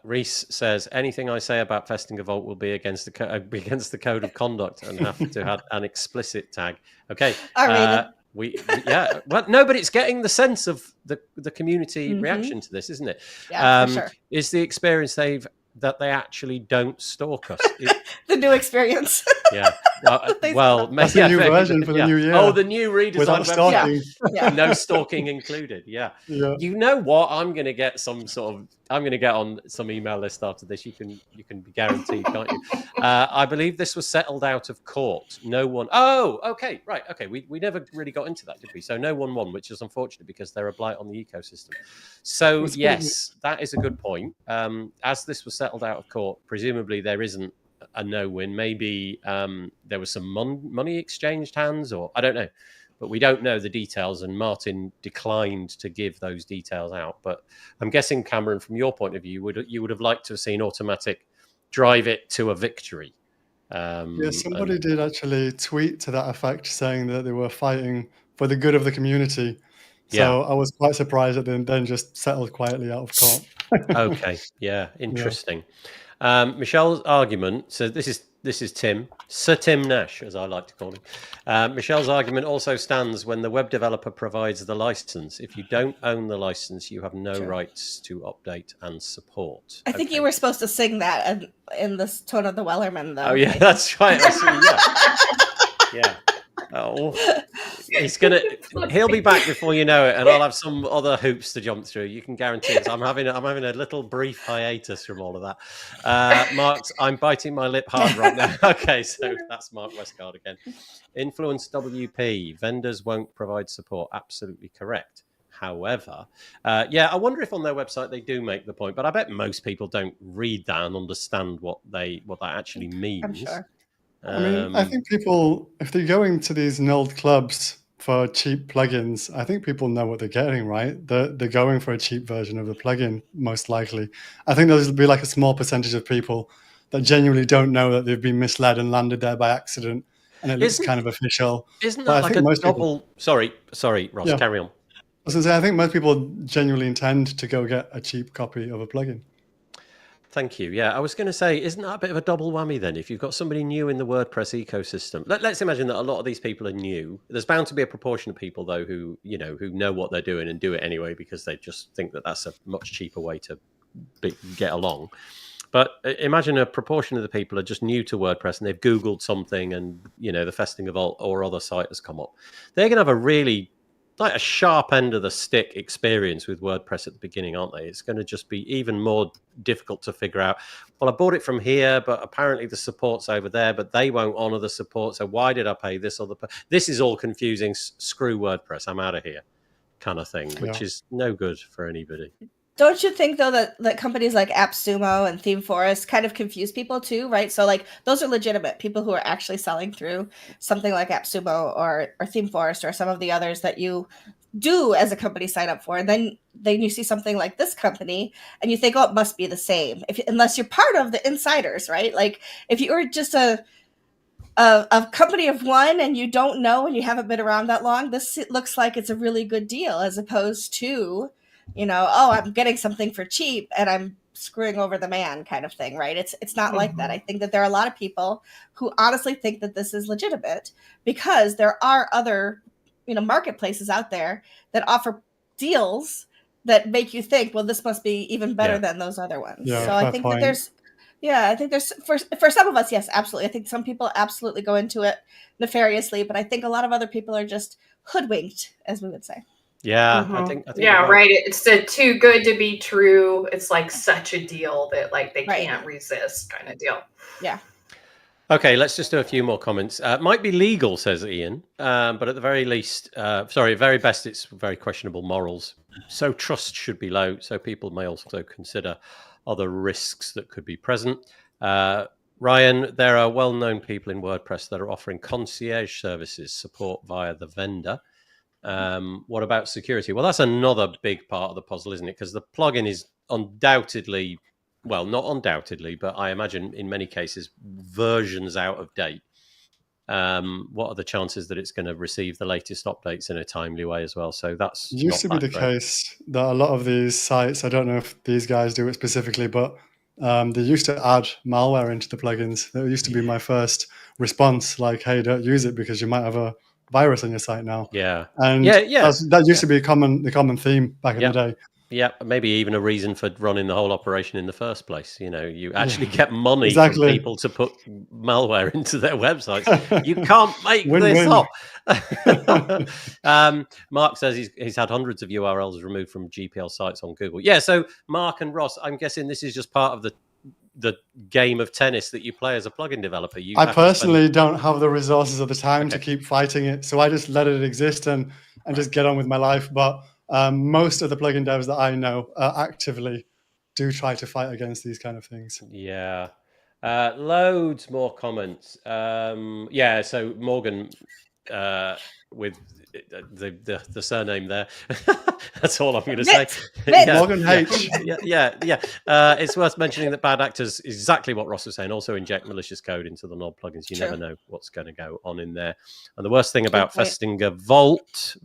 Reese says, anything I say about Festinger Vault will be against the code of conduct and have to have an explicit tag. Okay. Well, no, but it's getting the sense of the community reaction to this, isn't it? Yeah, for sure. It's the experience that they actually don't stalk us. The new experience. Yeah. Well, that's the new version for the new year. Oh, the new redesign without stalking. Yeah. No stalking included. Yeah. You know what? I'm going to get on some email list after this. You can be guaranteed, can't you? I believe this was settled out of court. No one. Oh, okay, right, okay. We never really got into that, did we? So no one won, which is unfortunate because they're a blight on the ecosystem. So yes, that is a good point. As this was settled out of court, presumably there isn't a no-win. Maybe there was some money exchanged hands, or I don't know. But we don't know the details, and Martin declined to give those details out. But I'm guessing, Cameron, from your point of view, you would have liked to have seen Automatic drive it to a victory. Somebody did actually tweet to that effect, saying that they were fighting for the good of the community. So I was quite surprised that they then just settled quietly out of court. Okay, interesting. Michelle's argument, so this is Tim, Sir Tim Nash, as I like to call him. Michelle's argument also stands when the web developer provides the license. If you don't own the license, you have no rights to update and support. I think you were supposed to sing that in the tone of the Wellerman, though. Oh, yeah, that's right. Yeah. Oh, he'll be back before you know it, and I'll have some other hoops to jump through. You can guarantee it. I'm having a little brief hiatus from all of that. Mark, I'm biting my lip hard right now. Okay, so that's Mark Westcard again. Influence WP. Vendors won't provide support. Absolutely correct. However, I wonder if on their website they do make the point, but I bet most people don't read that and understand what that actually means. I'm sure. I think people, if they're going to these nulled clubs for cheap plugins, I think people know what they're getting, right? They're going for a cheap version of the plugin, most likely. I think there'll be like a small percentage of people that genuinely don't know that they've been misled and landed there by accident, and it looks kind of official. Isn't that like a double... Sorry, Ross, carry on. I was going to say, I think most people genuinely intend to go get a cheap copy of a plugin. Thank you. Yeah, I was going to say, isn't that a bit of a double whammy then? If you've got somebody new in the WordPress ecosystem, let's imagine that a lot of these people are new. There's bound to be a proportion of people, though, who know what they're doing and do it anyway because they just think that that's a much cheaper way to get along. But imagine a proportion of the people are just new to WordPress and they've Googled something and, the Festinger Vault or other site has come up. They're going to have a really a sharp end of the stick experience with WordPress at the beginning, aren't they? It's going to just be even more difficult to figure out. Well, I bought it from here, but apparently the support's over there, but they won't honor the support. So why did I pay this other? This is all confusing. Screw WordPress. I'm out of here, kind of thing, which is no good for anybody. Don't you think, though, that companies like AppSumo and ThemeForest kind of confuse people too, right? So, those are legitimate people who are actually selling through something like AppSumo or ThemeForest or some of the others that you do as a company sign up for. And then you see something like this company and you think, oh, it must be the same. Unless you're part of the insiders, right? Like if you're just a company of one and you don't know and you haven't been around that long, this looks like it's a really good deal, as opposed to, oh, I'm getting something for cheap and I'm screwing over the man kind of thing, right? It's not like that. I think that there are a lot of people who honestly think that this is legitimate because there are other, marketplaces out there that offer deals that make you think, well, this must be even better than those other ones. Yeah, so I think that there's for some of us, yes, absolutely. I think some people absolutely go into it nefariously, but I think a lot of other people are just hoodwinked, as we would say. Yeah, I think yeah, right. It's too good to be true. It's like such a deal that like they can't resist kind of deal. Yeah. Okay, let's just do a few more comments. Might be legal, says Ian, but at the very least, very best, it's very questionable morals. So trust should be low, so people may also consider other risks that could be present. Ryan, there are well-known people in WordPress that are offering concierge services support via the vendor. What about security? Well, that's another big part of the puzzle, isn't it? Because the plugin is undoubtedly, well, not undoubtedly, but I imagine in many cases, versions out of date. What are the chances that it's going to receive the latest updates in a timely way as well? So that's used to be the case that a lot of these sites, I don't know if these guys do it specifically, but they used to add malware into the plugins. That used to be my first response, like, hey, don't use it because you might have a virus on your site now. Yeah. And that used to be the common theme back in the day. Yeah, maybe even a reason for running the whole operation in the first place. You actually get money from people to put malware into their websites. You can't make this up. Mark says he's had hundreds of URLs removed from GPL sites on Google. Yeah, so Mark and Ross, I'm guessing this is just part of the game of tennis that you play as a plugin developer. I personally don't have the resources or the time to keep fighting it, so I just let it exist and just get on with my life. But most of the plugin devs that I know actively do try to fight against these kind of things. Yeah. Loads more comments. So Morgan with the surname there. That's all I'm going to say. Morgan H. It's worth mentioning that bad actors, exactly what Ross was saying, also inject malicious code into the knob plugins. You never know what's going to go on in there. And the worst thing about Festinger Vault,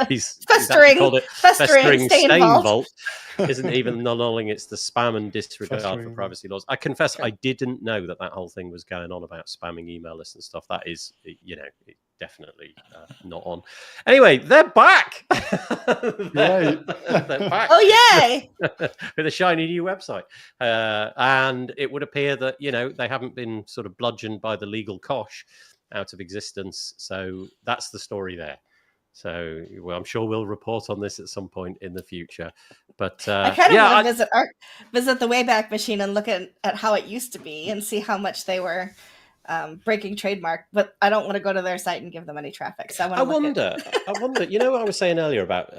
he's actually called it Festering Stain Vault, isn't even annulling, it's the spam and disregard for privacy laws. I confess I didn't know that whole thing was going on about spamming email lists and stuff. That is, definitely not on. Anyway, they're back. they're back. Oh, yay! With a shiny new website. And it would appear that, they haven't been sort of bludgeoned by the legal cosh out of existence. So that's the story there. So I'm sure we'll report on this at some point in the future. But I kind of want to visit the Wayback Machine and look at how it used to be and see how much they were breaking trademark, but I don't want to go to their site and give them any traffic. So I wonder. What I was saying earlier about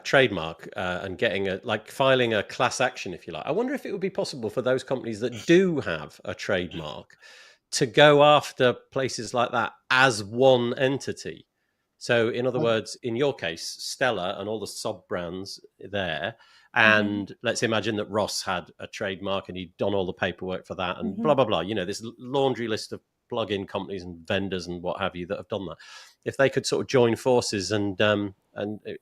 trademark and getting filing a class action, if you like. I wonder if it would be possible for those companies that do have a trademark to go after places like that as one entity. So, in other words, in your case, Stella and all the sub brands there. And let's imagine that Ross had a trademark and he'd done all the paperwork for that and blah, blah, blah. This laundry list of plugin companies and vendors and what have you that have done that. If they could sort of join forces and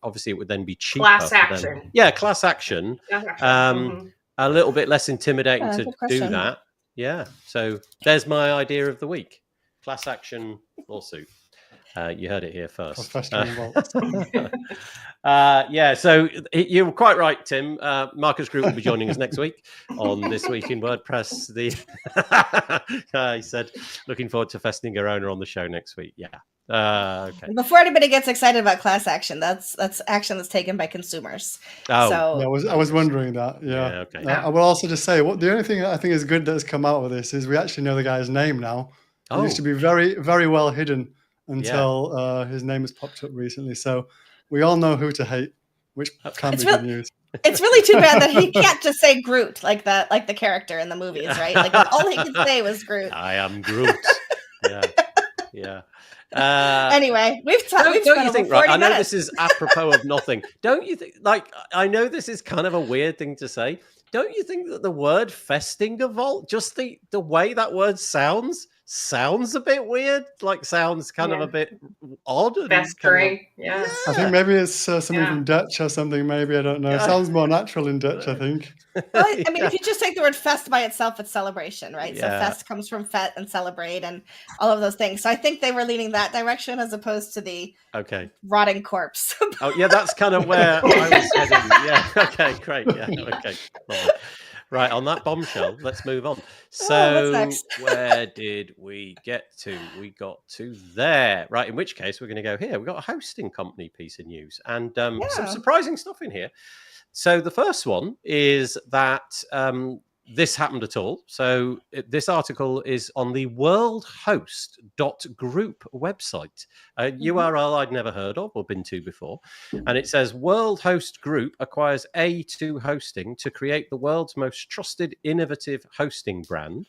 obviously it would then be cheaper. Class action. Yeah, class action. A little bit less intimidating to do that. Yeah. So there's my idea of the week. Class action lawsuit. You heard it here first. So you're quite right, Tim. Marcus Group will be joining us next week on This Week in WordPress. He said, looking forward to Festinger owner on the show next week. Yeah. Okay. Before anybody gets excited about class action, that's action that's taken by consumers. Oh, so I was wondering that. Yeah. Okay. I will also just say, the only thing that I think is good that has come out of this is we actually know the guy's name now. It used to be very, very well hidden until his name has popped up recently. So we all know who to hate, which can be good news. It's really too bad that he can't just say Groot like that, like the character in the movies, right? Like all he could say was Groot. I am Groot. Yeah. Anyway, we've don't spent you over think, 40 right? I know minutes. this is apropos of nothing. Don't you think, like, I know this is kind of a weird thing to say. Don't you think that the word Festingavolt, just the way that word sounds a bit weird? Like, sounds kind of a bit odd. And Festering, kind of yeah. I think maybe it's something Yeah. from Dutch or something. Maybe I don't know. It Yeah. sounds more natural in Dutch, I think. Well, I mean, Yeah. if you just take the word fest by itself, it's celebration, right? So Yeah. fest comes from fet and celebrate and all of those things. So I think they were leaning that direction as opposed to the Okay. rotting corpse. Oh, yeah, that's kind of where I was heading. Yeah. Okay, great. Yeah. Okay. Lovely. Right, on that bombshell, let's move on. So, what's next? where did we get to? We got to there. Right, in which case, we're going to go here. We've got a hosting company piece of news and some Yeah. surprising stuff in here. So, the first one is that this happened at all. So, this article is on the worldhost.group website, a URL I'd never heard of or been to before. And it says World Host Group acquires A2 Hosting to create the world's most trusted, innovative hosting brand.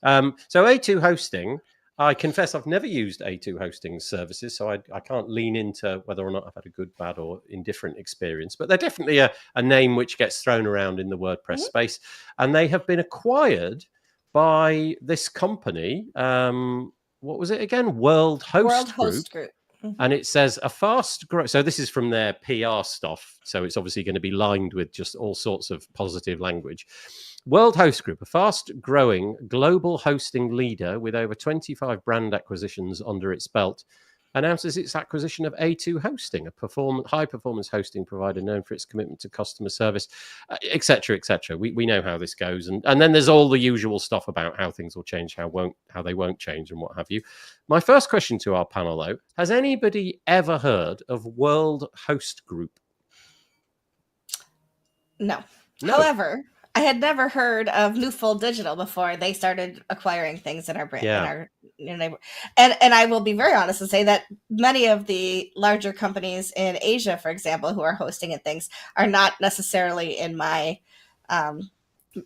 So A2 Hosting, I confess I've never used A2 Hosting services, so I can't lean into whether or not I've had a good, bad, or indifferent experience. But they're definitely a name which gets thrown around in the WordPress space. And they have been acquired by this company. What was it again? World Host Group. And it says a fast growth. So this is from their PR stuff. So it's obviously going to be lined with just all sorts of positive language. World Host Group, a fast-growing global hosting leader with over 25 brand acquisitions under its belt, announces its acquisition of A2 Hosting, a high-performance hosting provider known for its commitment to customer service, etc., etc. We know how this goes, and then there's all the usual stuff about how things will change, how they won't change, and what have you. My first question to our panel, though, has anybody ever heard of World Host Group? No. However, I had never heard of Newfold Digital before they started acquiring things in our brand. Yeah. And I will be very honest and say that many of the larger companies in Asia, for example, who are hosting and things, are not necessarily in my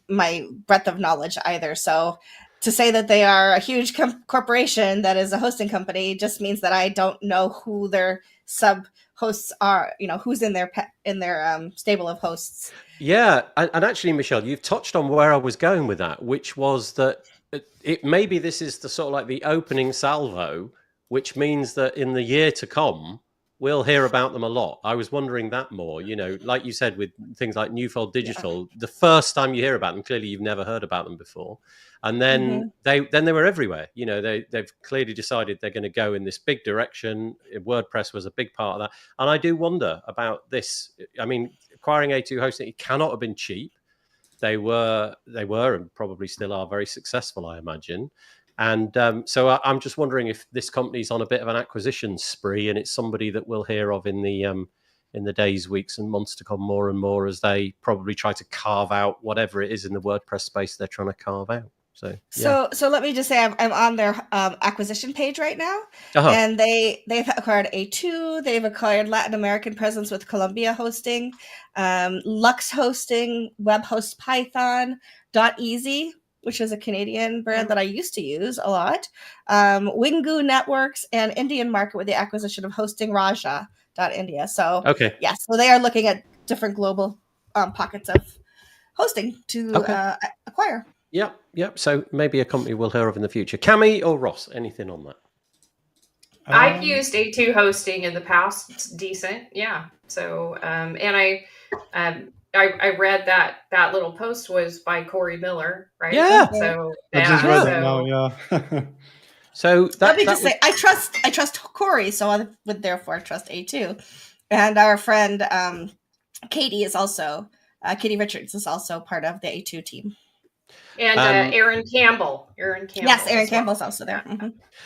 my breadth of knowledge either. So to say that they are a huge corporation that is a hosting company just means that I don't know who their sub hosts are, who's in their stable of hosts. Yeah, and actually, Michelle, you've touched on where I was going with that, which was that maybe this is the sort of like the opening salvo, which means that in the year to come, we'll hear about them a lot. I was wondering that more, like you said, with things like Newfold Digital, the first time you hear about them, clearly you've never heard about them before. And then they were everywhere. They've clearly decided they're going to go in this big direction. WordPress was a big part of that. And I do wonder about this. I mean, acquiring A2 Hosting, it cannot have been cheap. They were and probably still are very successful, I imagine. And so I'm just wondering if this company's on a bit of an acquisition spree, and it's somebody that we'll hear of in the days, weeks, and months to come more and more as they probably try to carve out whatever it is in the WordPress space they're trying to carve out. So let me just say I'm on their acquisition page right now, and they've acquired A2. They've acquired Latin American presence with Columbia Hosting, Lux Hosting, Web Host Python, .easy, which is a Canadian brand that I used to use a lot, Wingu Networks, and Indian market with the acquisition of Hosting Raja.India. So so they are looking at different global pockets of hosting to acquire. Yep. So maybe a company we'll hear of in the future. Cami or Ross, anything on that? I've used A2 Hosting in the past. It's decent, yeah. So, and I read that little post was by Corey Miller, right? Yeah. So I just read that now. Yeah. So let me just say, I trust Corey, so I would therefore trust A2. And our friend Katie is also Katie Richards is also part of the A2 team. And Aaron Campbell. Yes, Aaron Campbell's also there.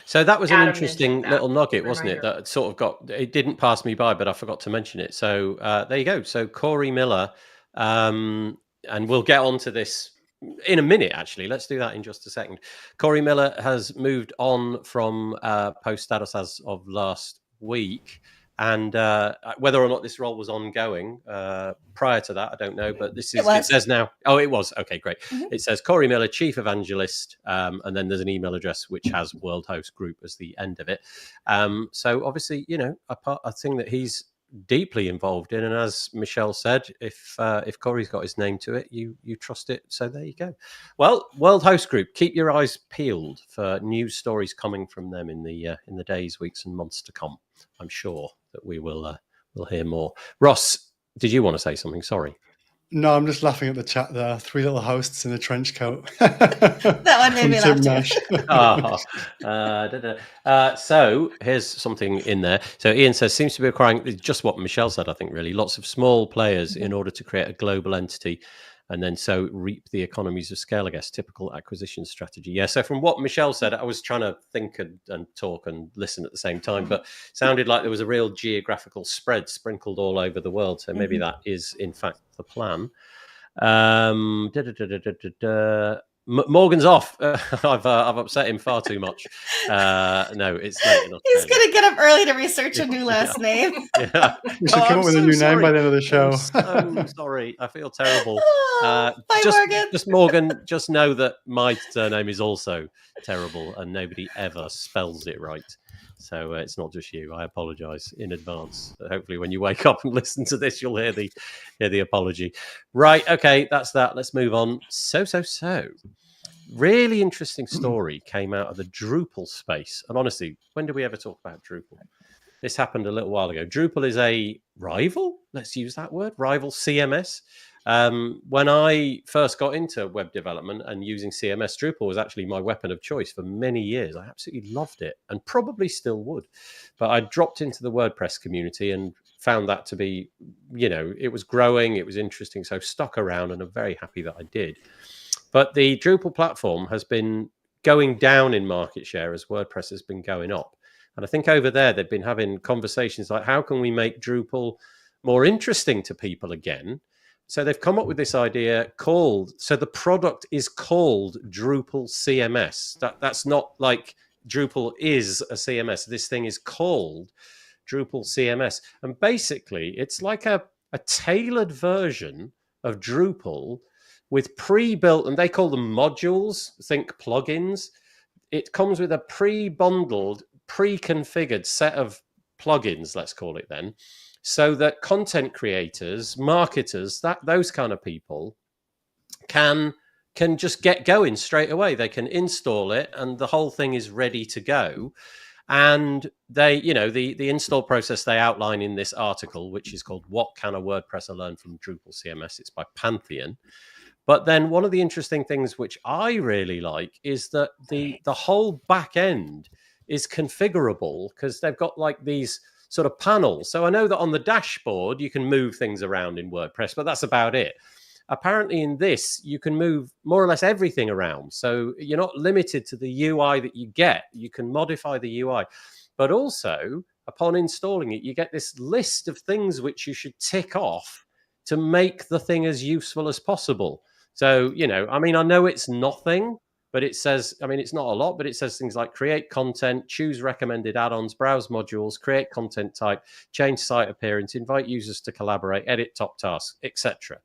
So that was an interesting little nugget, wasn't it? That sort of it didn't pass me by, but I forgot to mention it. So there you go. So Corey Miller, and we'll get on to this in a minute, actually. Let's do that in just a second. Corey Miller has moved on from post status as of last week. And whether or not this role was ongoing prior to that, I don't know. But this is, it says now. Oh, it was. Okay, great. It says Corey Miller, Chief Evangelist. And then there's an email address which has World Host Group as the end of it. So obviously, a thing that he's deeply involved in. And as Michelle said, if Corey's got his name to it, you trust it. So there you go. Well, World Host Group, keep your eyes peeled for news stories coming from them in the days, weeks, and months to come. I'm sure that we'll hear more. Ross, did you want to say something? Sorry. No, I'm just laughing at the chat there. 3 little hosts in a trench coat. That one made me laugh too. So here's something in there. So Ian says, seems to be acquiring just what Michelle said, I think, really. Lots of small players in order to create a global entity and then so reap the economies of scale, I guess. Typical acquisition strategy. Yeah, so from what Michelle said, I was trying to think and talk and listen at the same time, but sounded like there was a real geographical spread sprinkled all over the world. So maybe that is, in fact, the plan. Morgan's off. I've upset him far too much. No, it's late enough. He's going to get up early to research a new last name. Yeah. We should come up with a new name by the end of the show. I'm so sorry. I feel terrible. Bye, Morgan. Morgan, just know that my surname is also terrible and nobody ever spells it right. So it's not just you. I apologise in advance. Hopefully when you wake up and listen to this, you'll hear the apology. Right. Okay. That's that. Let's move on. So. Really interesting story came out of the Drupal space. And honestly, when did we ever talk about Drupal? This happened a little while ago. Drupal is a rival. Let's use that word. Rival CMS. When I first got into web development and using CMS, Drupal was actually my weapon of choice for many years. I absolutely loved it and probably still would. But I dropped into the WordPress community and found that to be, it was growing, it was interesting. So stuck around and I'm very happy that I did. But the Drupal platform has been going down in market share as WordPress has been going up. And I think over there, they've been having conversations like, how can we make Drupal more interesting to people again? So they've come up with this idea so the product is called Drupal CMS. That's not like Drupal is a CMS. This thing is called Drupal CMS. And basically, it's like a tailored version of Drupal with pre-built, and they call them modules, think plugins. It comes with a pre-bundled, pre-configured set of plugins, let's call it then, so that content creators, marketers, those kind of people can just get going straight away. They can install it and the whole thing is ready to go. And they, the install process they outline in this article, which is called What Can a WordPresser Learn from Drupal CMS? It's by Pantheon. But then one of the interesting things which I really like is that the whole back end is configurable because they've got like these sort of panels. So I know that on the dashboard, you can move things around in WordPress, but that's about it. Apparently in this, you can move more or less everything around. So you're not limited to the UI that you get. You can modify the UI. But also, upon installing it, you get this list of things which you should tick off to make the thing as useful as possible. So, I know it's nothing, but it says, it's not a lot, but it says things like create content, choose recommended add-ons, browse modules, create content type, change site appearance, invite users to collaborate, edit top tasks, etc.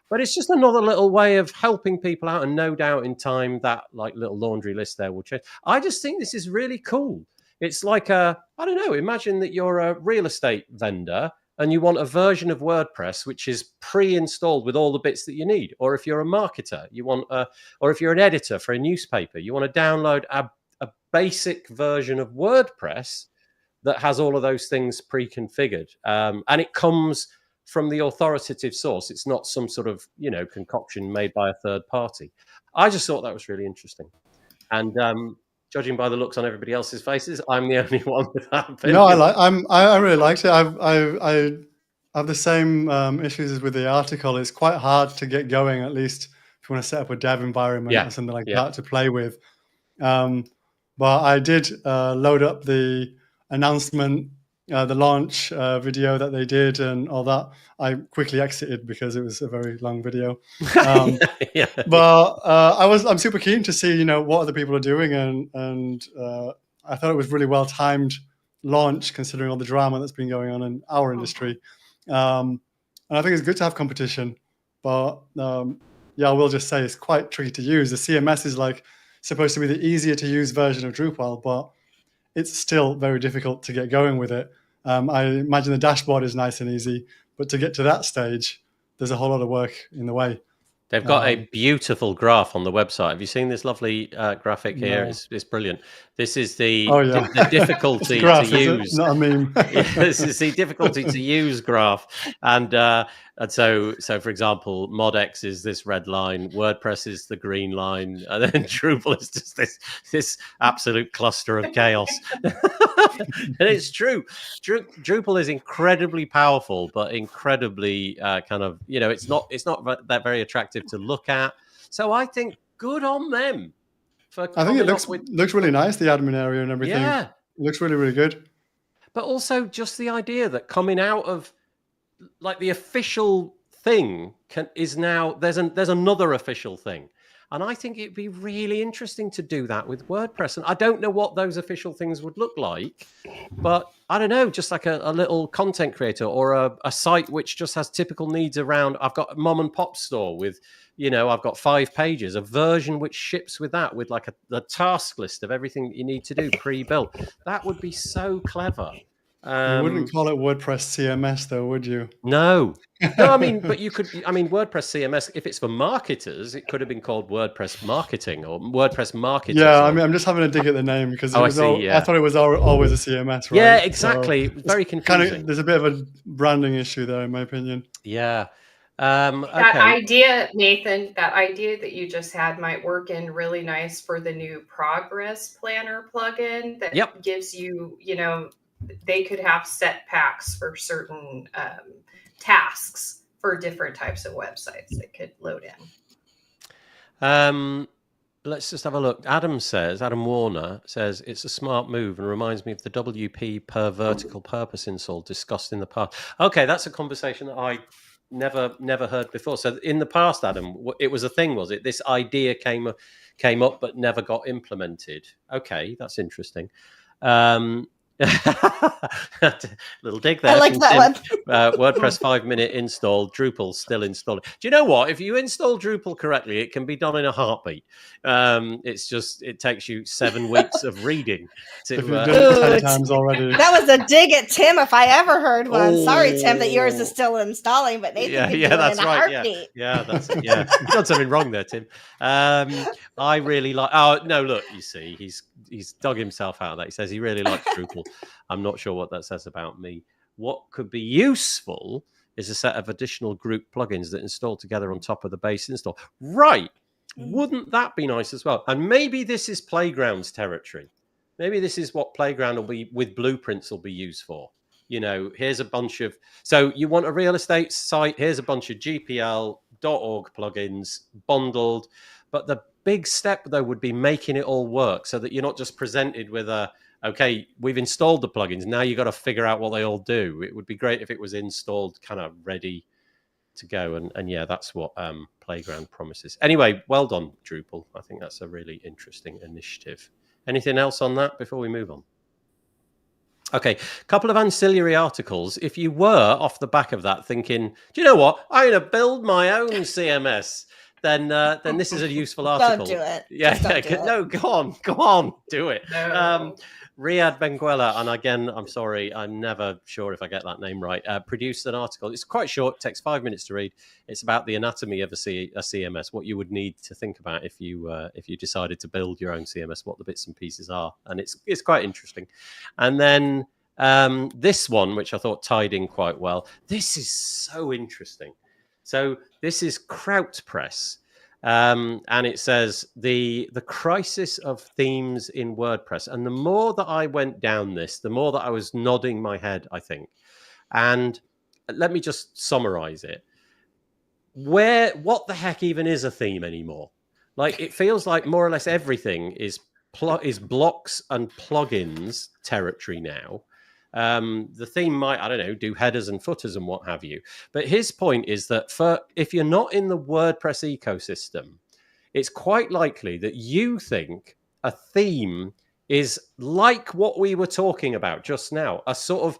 But it's just another little way of helping people out. And no doubt in time, that like little laundry list there will change. I just think this is really cool. It's like imagine that you're a real estate vendor and you want a version of WordPress which is pre-installed with all the bits that you need. Or if you're a marketer, or if you're an editor for a newspaper, you want to download a basic version of WordPress that has all of those things pre-configured. And it comes from the authoritative source. It's not some sort of, concoction made by a third party. I just thought that was really interesting. And judging by the looks on everybody else's faces, I'm the only one with that opinion. No, I really liked it. I have the same issues as with the article. It's quite hard to get going, at least if you want to set up a dev environment or something like that to play with. But I did load up the announcement, the launch video that they did and all that. I quickly exited because it was a very long video. But I'm super keen to see, what other people are doing. And I thought it was really well timed launch, considering all the drama that's been going on in our industry. And I think it's good to have competition, but I will just say it's quite tricky to use. The CMS is like supposed to be the easier to use version of Drupal, but it's still very difficult to get going with it. I imagine the dashboard is nice and easy, but to get to that stage, there's a whole lot of work in the way. They've got a beautiful graph on the website. Have you seen this lovely graphic here? No. It's brilliant. This is the the difficulty graph, to use. Not a meme. This is the difficulty to use graph. And so for example, ModX is this red line, WordPress is the green line, and then Drupal is just this absolute cluster of chaos. And it's true. Drupal is incredibly powerful, but incredibly kind of, it's not that very attractive to look at. So I think good on them. I think it looks really nice, the admin area and everything. Yeah. It looks really, really good. But also just the idea that coming out of like the official thing is now there's another official thing. And I think it'd be really interesting to do that with WordPress. And I don't know what those official things would look like, but I don't know, just like a little content creator or a site which just has typical needs around. I've got a mom and pop store with, I've got 5 pages, a version which ships with that, with like the task list of everything that you need to do pre-built. That would be so clever. You wouldn't call it WordPress CMS though, would you? No, I mean, but you could. I mean, WordPress CMS. If it's for marketers, it could have been called WordPress Marketing or WordPress Marketers. Yeah, I mean, I'm just having a dig at the name because I thought it was always a CMS. Right? Yeah, exactly. So very confusing. There's a bit of a branding issue there, in my opinion. Yeah. That idea, Nathan, that idea that you just had might work in really nice for the new Progress Planner plugin that gives you, they could have set packs for certain tasks for different types of websites that could load in. Let's just have a look. Adam Warner says it's a smart move and reminds me of the WP per vertical purpose install discussed in the past. Okay, that's a conversation that I never heard before. So in the past, Adam, it was a thing, was it? This idea came up but never got implemented. Okay, that's interesting. Little dig there. I like that one. WordPress 5-minute install. Drupal still installing. Do you know what? If you install Drupal correctly, it can be done in a heartbeat. It's just it takes you 7 weeks of reading. If you've done it 10 times already. That was a dig at Tim if I ever heard one. Sorry, Tim, that yours is still installing, but Nathan can do that's it in a right. heartbeat. Yeah, that's it. Yeah, you've done something wrong there, Tim. I really like. Oh no, look, you see, he's dug himself out of that. He says he really likes Drupal. I'm not sure what that says about me. What could be useful is a set of additional group plugins that install together on top of the base install. Right. Wouldn't that be nice as well? And maybe this is Playground's territory. Maybe this is what Playground will be with blueprints will be used for. Here's a bunch of... So you want a real estate site. Here's a bunch of GPL.org plugins bundled. But the big step, though, would be making it all work so that you're not just presented with okay, we've installed the plugins. Now you've got to figure out what they all do. It would be great if it was installed, kind of ready to go. And yeah, that's what Playground promises. Anyway, well done, Drupal. I think that's a really interesting initiative. Anything else on that before we move on? Okay, a couple of ancillary articles. If you were off the back of that thinking, do you know what? I'm going to build my own CMS. Then this is a useful article. Don't do it. Yeah, no, go on, do it. No. Riyad Benguela, and again, I'm sorry, I'm never sure if I get that name right, produced an article. It's quite short, takes 5 minutes to read. It's about the anatomy of a CMS, what you would need to think about if you decided to build your own CMS, what the bits and pieces are, and it's quite interesting. And then this one, which I thought tied in quite well. This is so interesting. So this is Krautpress. And it says the crisis of themes in WordPress. And the more that I went down this, the more that I was nodding my head, I think. And let me just summarize it. What the heck even is a theme anymore? Like, it feels like more or less everything is blocks and plugins territory now. The theme might, I don't know, do headers and footers and what have you. But his point is that if you're not in the WordPress ecosystem, it's quite likely that you think a theme is like what we were talking about just now, a sort of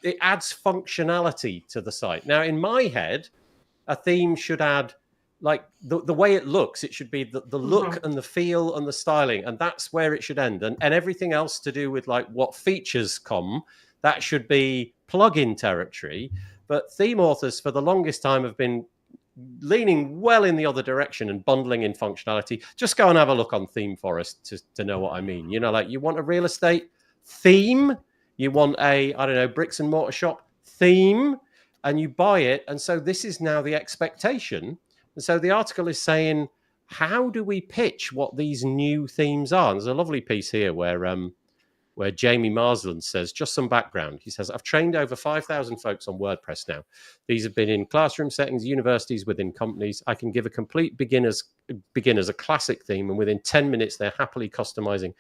it adds functionality to the site. Now, in my head, a theme should add, like, the way it looks, it should be the look and the feel and the styling, and that's where it should end. And everything else to do with like what features come, that should be plugin territory. But theme authors for the longest time have been leaning well in the other direction and bundling in functionality. Just go and have a look on Theme Forest to know what I mean. You know, like, you want a real estate theme, you want a, I don't know, bricks and mortar shop theme, and you buy it. And so this is now the expectation. And so the article is saying, how do we pitch what these new themes are? And there's a lovely piece here where Jamie Marsland says, just some background. He says, I've trained over 5,000 folks on WordPress now. These have been in classroom settings, universities, within companies. I can give a complete beginners a classic theme, and within 10 minutes, they're happily customizing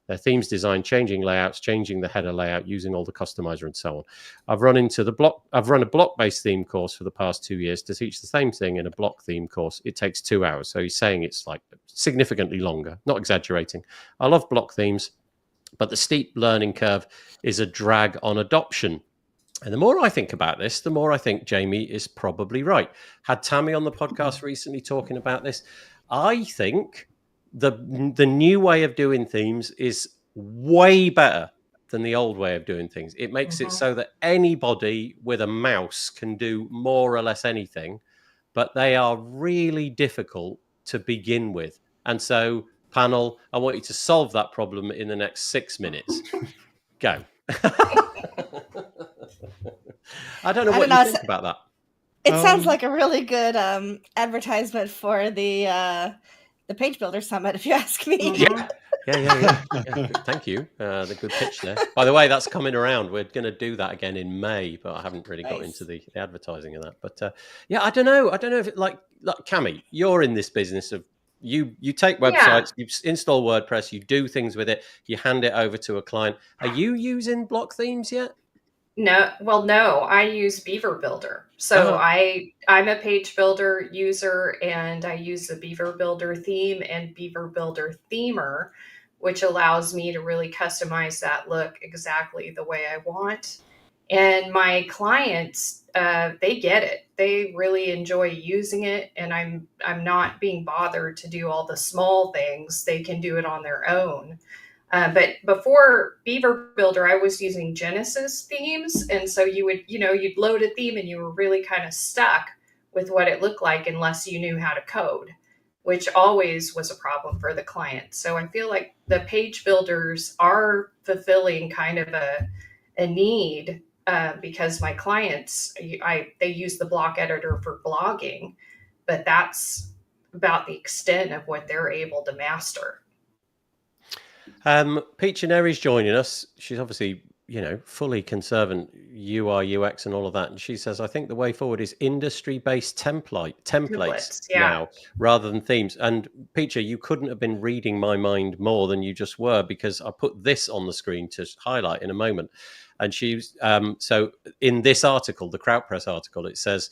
their themes design, changing layouts, changing the header layout, using all the customizer and so on. I've run a block-based theme course for the past 2 years to teach the same thing in a block theme course. It takes 2 hours. So he's saying it's like significantly longer, not exaggerating. I love block themes, but the steep learning curve is a drag on adoption. And the more I think about this, the more I think Jamie is probably right. Had Tammy on the podcast recently talking about this. I think the new way of doing themes is way better than the old way of doing things. It makes it so that anybody with a mouse can do more or less anything, but they are really difficult to begin with. And so, panel, I want you to solve that problem in the next 6 minutes. Go. I don't know what you think about that. It sounds like a really good advertisement for the Page Builder Summit, if you ask me. Yeah. Thank you. The good pitch there. By the way, that's coming around. We're going to do that again in May, but I haven't really got into the advertising of that. But yeah, I don't know. I don't know if it, like Cami, you're in this business of you take websites, you install WordPress, you do things with it, you hand it over to a client. Are you using block themes yet? No, I use Beaver Builder. So I'm a Page Builder user, and I use the Beaver Builder theme and Beaver Builder Themer, which allows me to really customize that look exactly the way I want. And my clients, they get it. They really enjoy using it, and I'm not being bothered to do all the small things. They can do it on their own. But before Beaver Builder, I was using Genesis themes. And so you'd load a theme and you were really kind of stuck with what it looked like unless you knew how to code, which always was a problem for the client. So I feel like the page builders are fulfilling kind of a need because my clients, they use the block editor for blogging, but that's about the extent of what they're able to master. Peach and Eri's joining us. She's obviously, fully conservant UI, UX and all of that. And she says, I think the way forward is industry-based templates now rather than themes. And Peach, you couldn't have been reading my mind more than you just were, because I put this on the screen to highlight in a moment. And she's so in this article, the CrowdPress article, it says,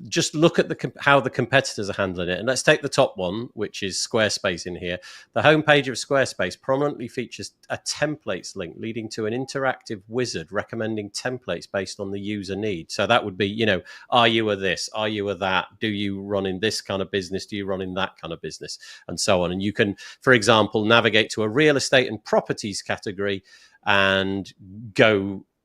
just look at how the competitors are handling it. And let's take the top one, which is Squarespace in here. The homepage of Squarespace prominently features a templates link leading to an interactive wizard recommending templates based on the user need. So that would be, are you a this? Are you a that? Do you run in this kind of business? Do you run in that kind of business? And so on. And you can, for example, navigate to a real estate and properties category and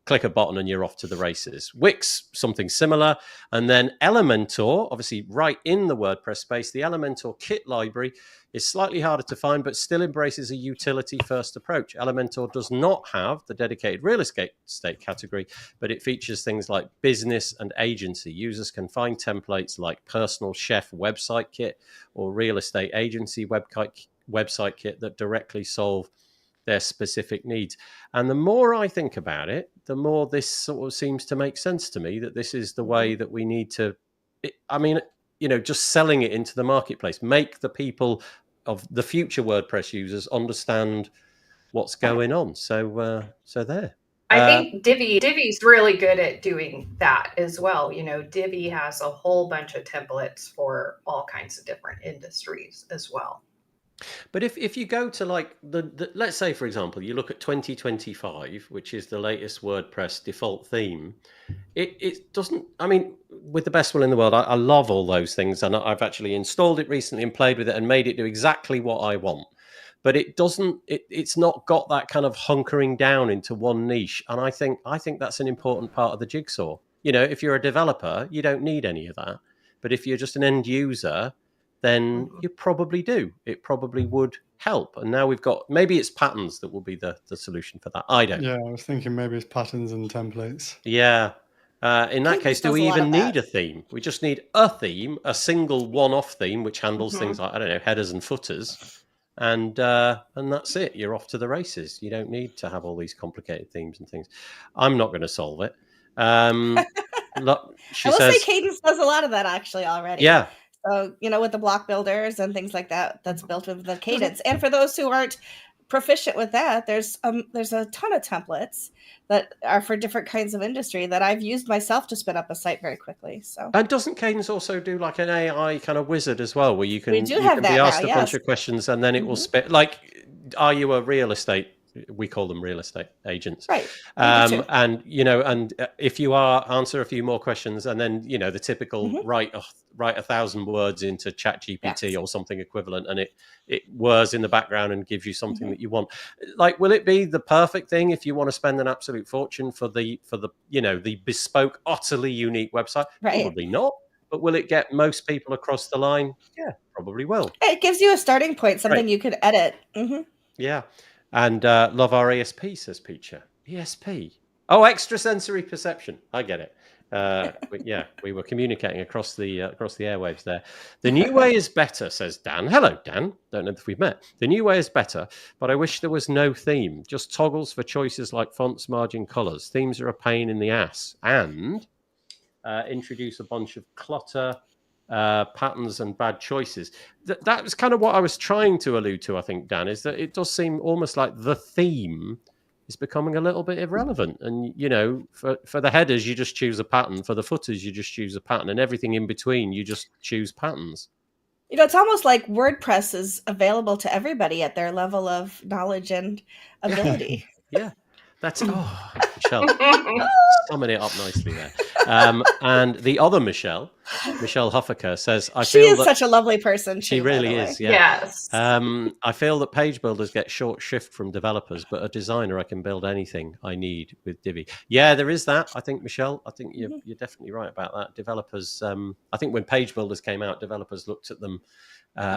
click a button and you're off to the races. Wix, something similar. And then Elementor, obviously right in the WordPress space, the Elementor kit library is slightly harder to find, but still embraces a utility-first approach. Elementor does not have the dedicated real estate category, but it features things like business and agency. Users can find templates like personal chef website kit or real estate agency website kit that directly solve their specific needs. And the more I think about it, the more this sort of seems to make sense to me, that this is the way that we need to, just selling it into the marketplace, make the people of the future WordPress users understand what's going on. So there. I think Divi's really good at doing that as well. Divi has a whole bunch of templates for all kinds of different industries as well. But if you go to like the let's say, for example, you look at 2025, which is the latest WordPress default theme, it doesn't, I mean, with the best will in the world, I love all those things, and I've actually installed it recently and played with it and made it do exactly what I want. But it doesn't, it's not got that kind of hunkering down into one niche. And I think that's an important part of the jigsaw. You know, if you're a developer, you don't need any of that. But if you're just an end user, then you probably do. It probably would help. And now we've got, maybe it's patterns that will be the solution for that. I don't. Yeah, I was thinking maybe it's patterns and templates. Yeah. In that Cadence case, do does we a lot even of need that. a theme? We just need a theme, a single one-off theme, which handles things like, I don't know, headers and footers, and that's it. You're off to the races. You don't need to have all these complicated themes and things. I'm not going to solve it. She I will say says, Cadence does a lot of that actually already. yeah. So, you know, with the block builders and things like that, that's built with the Cadence. And for those who aren't proficient with that, there's a ton of templates that are for different kinds of industry that I've used myself to spin up a site very quickly. So, And doesn't Cadence also do like an AI kind of wizard as well, where you can, we do have be that asked now, a bunch yes. of questions and then it will spit, like, are you a real estate? We call them real estate agents, Right. and you know, and if you are, answer a few more questions, and then, you know, the typical write 1,000 words into ChatGPT or something equivalent, and it whirs in the background and gives you something that you want. Like, will it be the perfect thing if you want to spend an absolute fortune for the you know, the bespoke, utterly unique website? Right. Probably not. But will it get most people across the line? Yeah, probably will. It gives you a starting point, something you could edit. Yeah. And love our ESP, says Peacher. ESP. Oh, extrasensory perception. I get it. Yeah, we were communicating across the airwaves there. The new way is better, says Dan. Hello, Dan. Don't know if we've met. The new way is better, but I wish there was no theme. Just toggles for choices like fonts, margin, colors. Themes are a pain in the ass. And introduce a bunch of clutter, patterns and bad choices. That was kind of what I was trying to allude to, I think, Dan, is that it does seem almost like the theme is becoming a little bit irrelevant. And, you know, for the headers, you just choose a pattern. For the footers, you just choose a pattern. And everything in between, you just choose patterns. You know, it's almost like WordPress is available to everybody at their level of knowledge and ability. Yeah. That's, Michelle, summing it up nicely there. And the other Michelle Huffaker says, she is such a lovely person. She really is. Yeah. Yes. I feel that page builders get short shift from developers, but a designer, I can build anything I need with Divi. Yeah, there is that. I think, Michelle, I think you're definitely right about that. Developers, I think when page builders came out, developers looked at them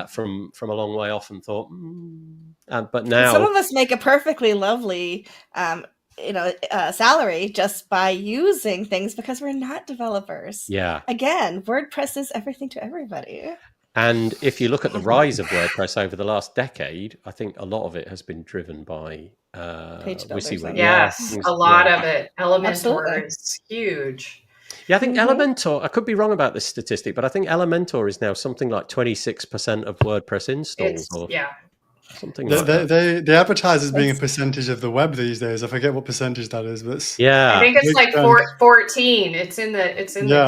from a long way off and thought, but now some of us make a perfectly lovely salary just by using things because we're not developers. Yeah. Again, WordPress is everything to everybody. And if you look at the rise of WordPress over the last decade, I think a lot of it has been driven by WYSIWYG. Yes, a lot of it. Elementor is huge. Yeah, I think Elementor, I could be wrong about this statistic, but I think Elementor is now something like 26% of WordPress installs. Something like that. They advertise as being a percentage of the web these days. I forget what percentage that is, but yeah, I think it's like 14. It's in the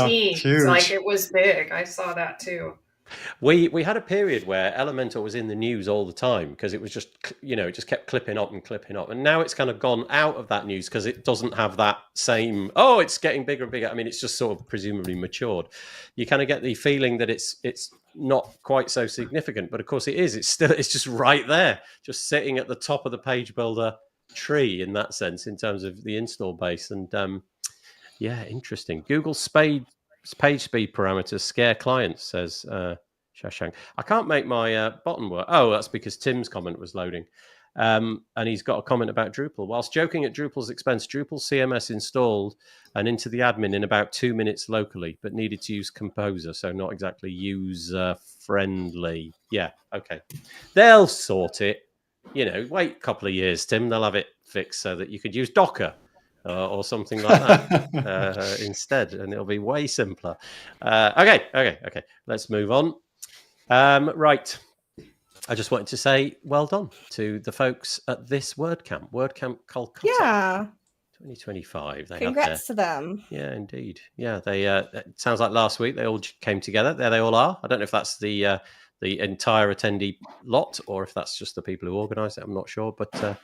teens. Huge. Like, it was big. I saw that too. We had a period where Elementor was in the news all the time because it was just, you know, it just kept clipping up, and now it's kind of gone out of that news because it doesn't have that same, it's getting bigger and bigger. I mean, it's just sort of presumably matured. You kind of get the feeling that it's not quite so significant, but of course it is. It's just right there, just sitting at the top of the page builder tree in that sense, in terms of the install base. And yeah, interesting. Google page speed parameters scare clients, says Shashank. I can't make my button work. Oh, that's because Tim's comment was loading. And he's got a comment about Drupal. Whilst joking at Drupal's expense, Drupal CMS installed and into the admin in about 2 minutes locally, but needed to use Composer, so not exactly user-friendly. Yeah, okay. They'll sort it. You know, wait a couple of years, Tim. They'll have it fixed so that you could use Docker or something like that instead, and it'll be way simpler. Okay. Let's move on. Right. I just wanted to say well done to the folks at this WordCamp Kolkata. Yeah. 2025. Congrats to them. Yeah, indeed. Yeah, they. It sounds like last week they all came together. There they all are. I don't know if that's the the entire attendee lot, or if that's just the people who organise it. I'm not sure, but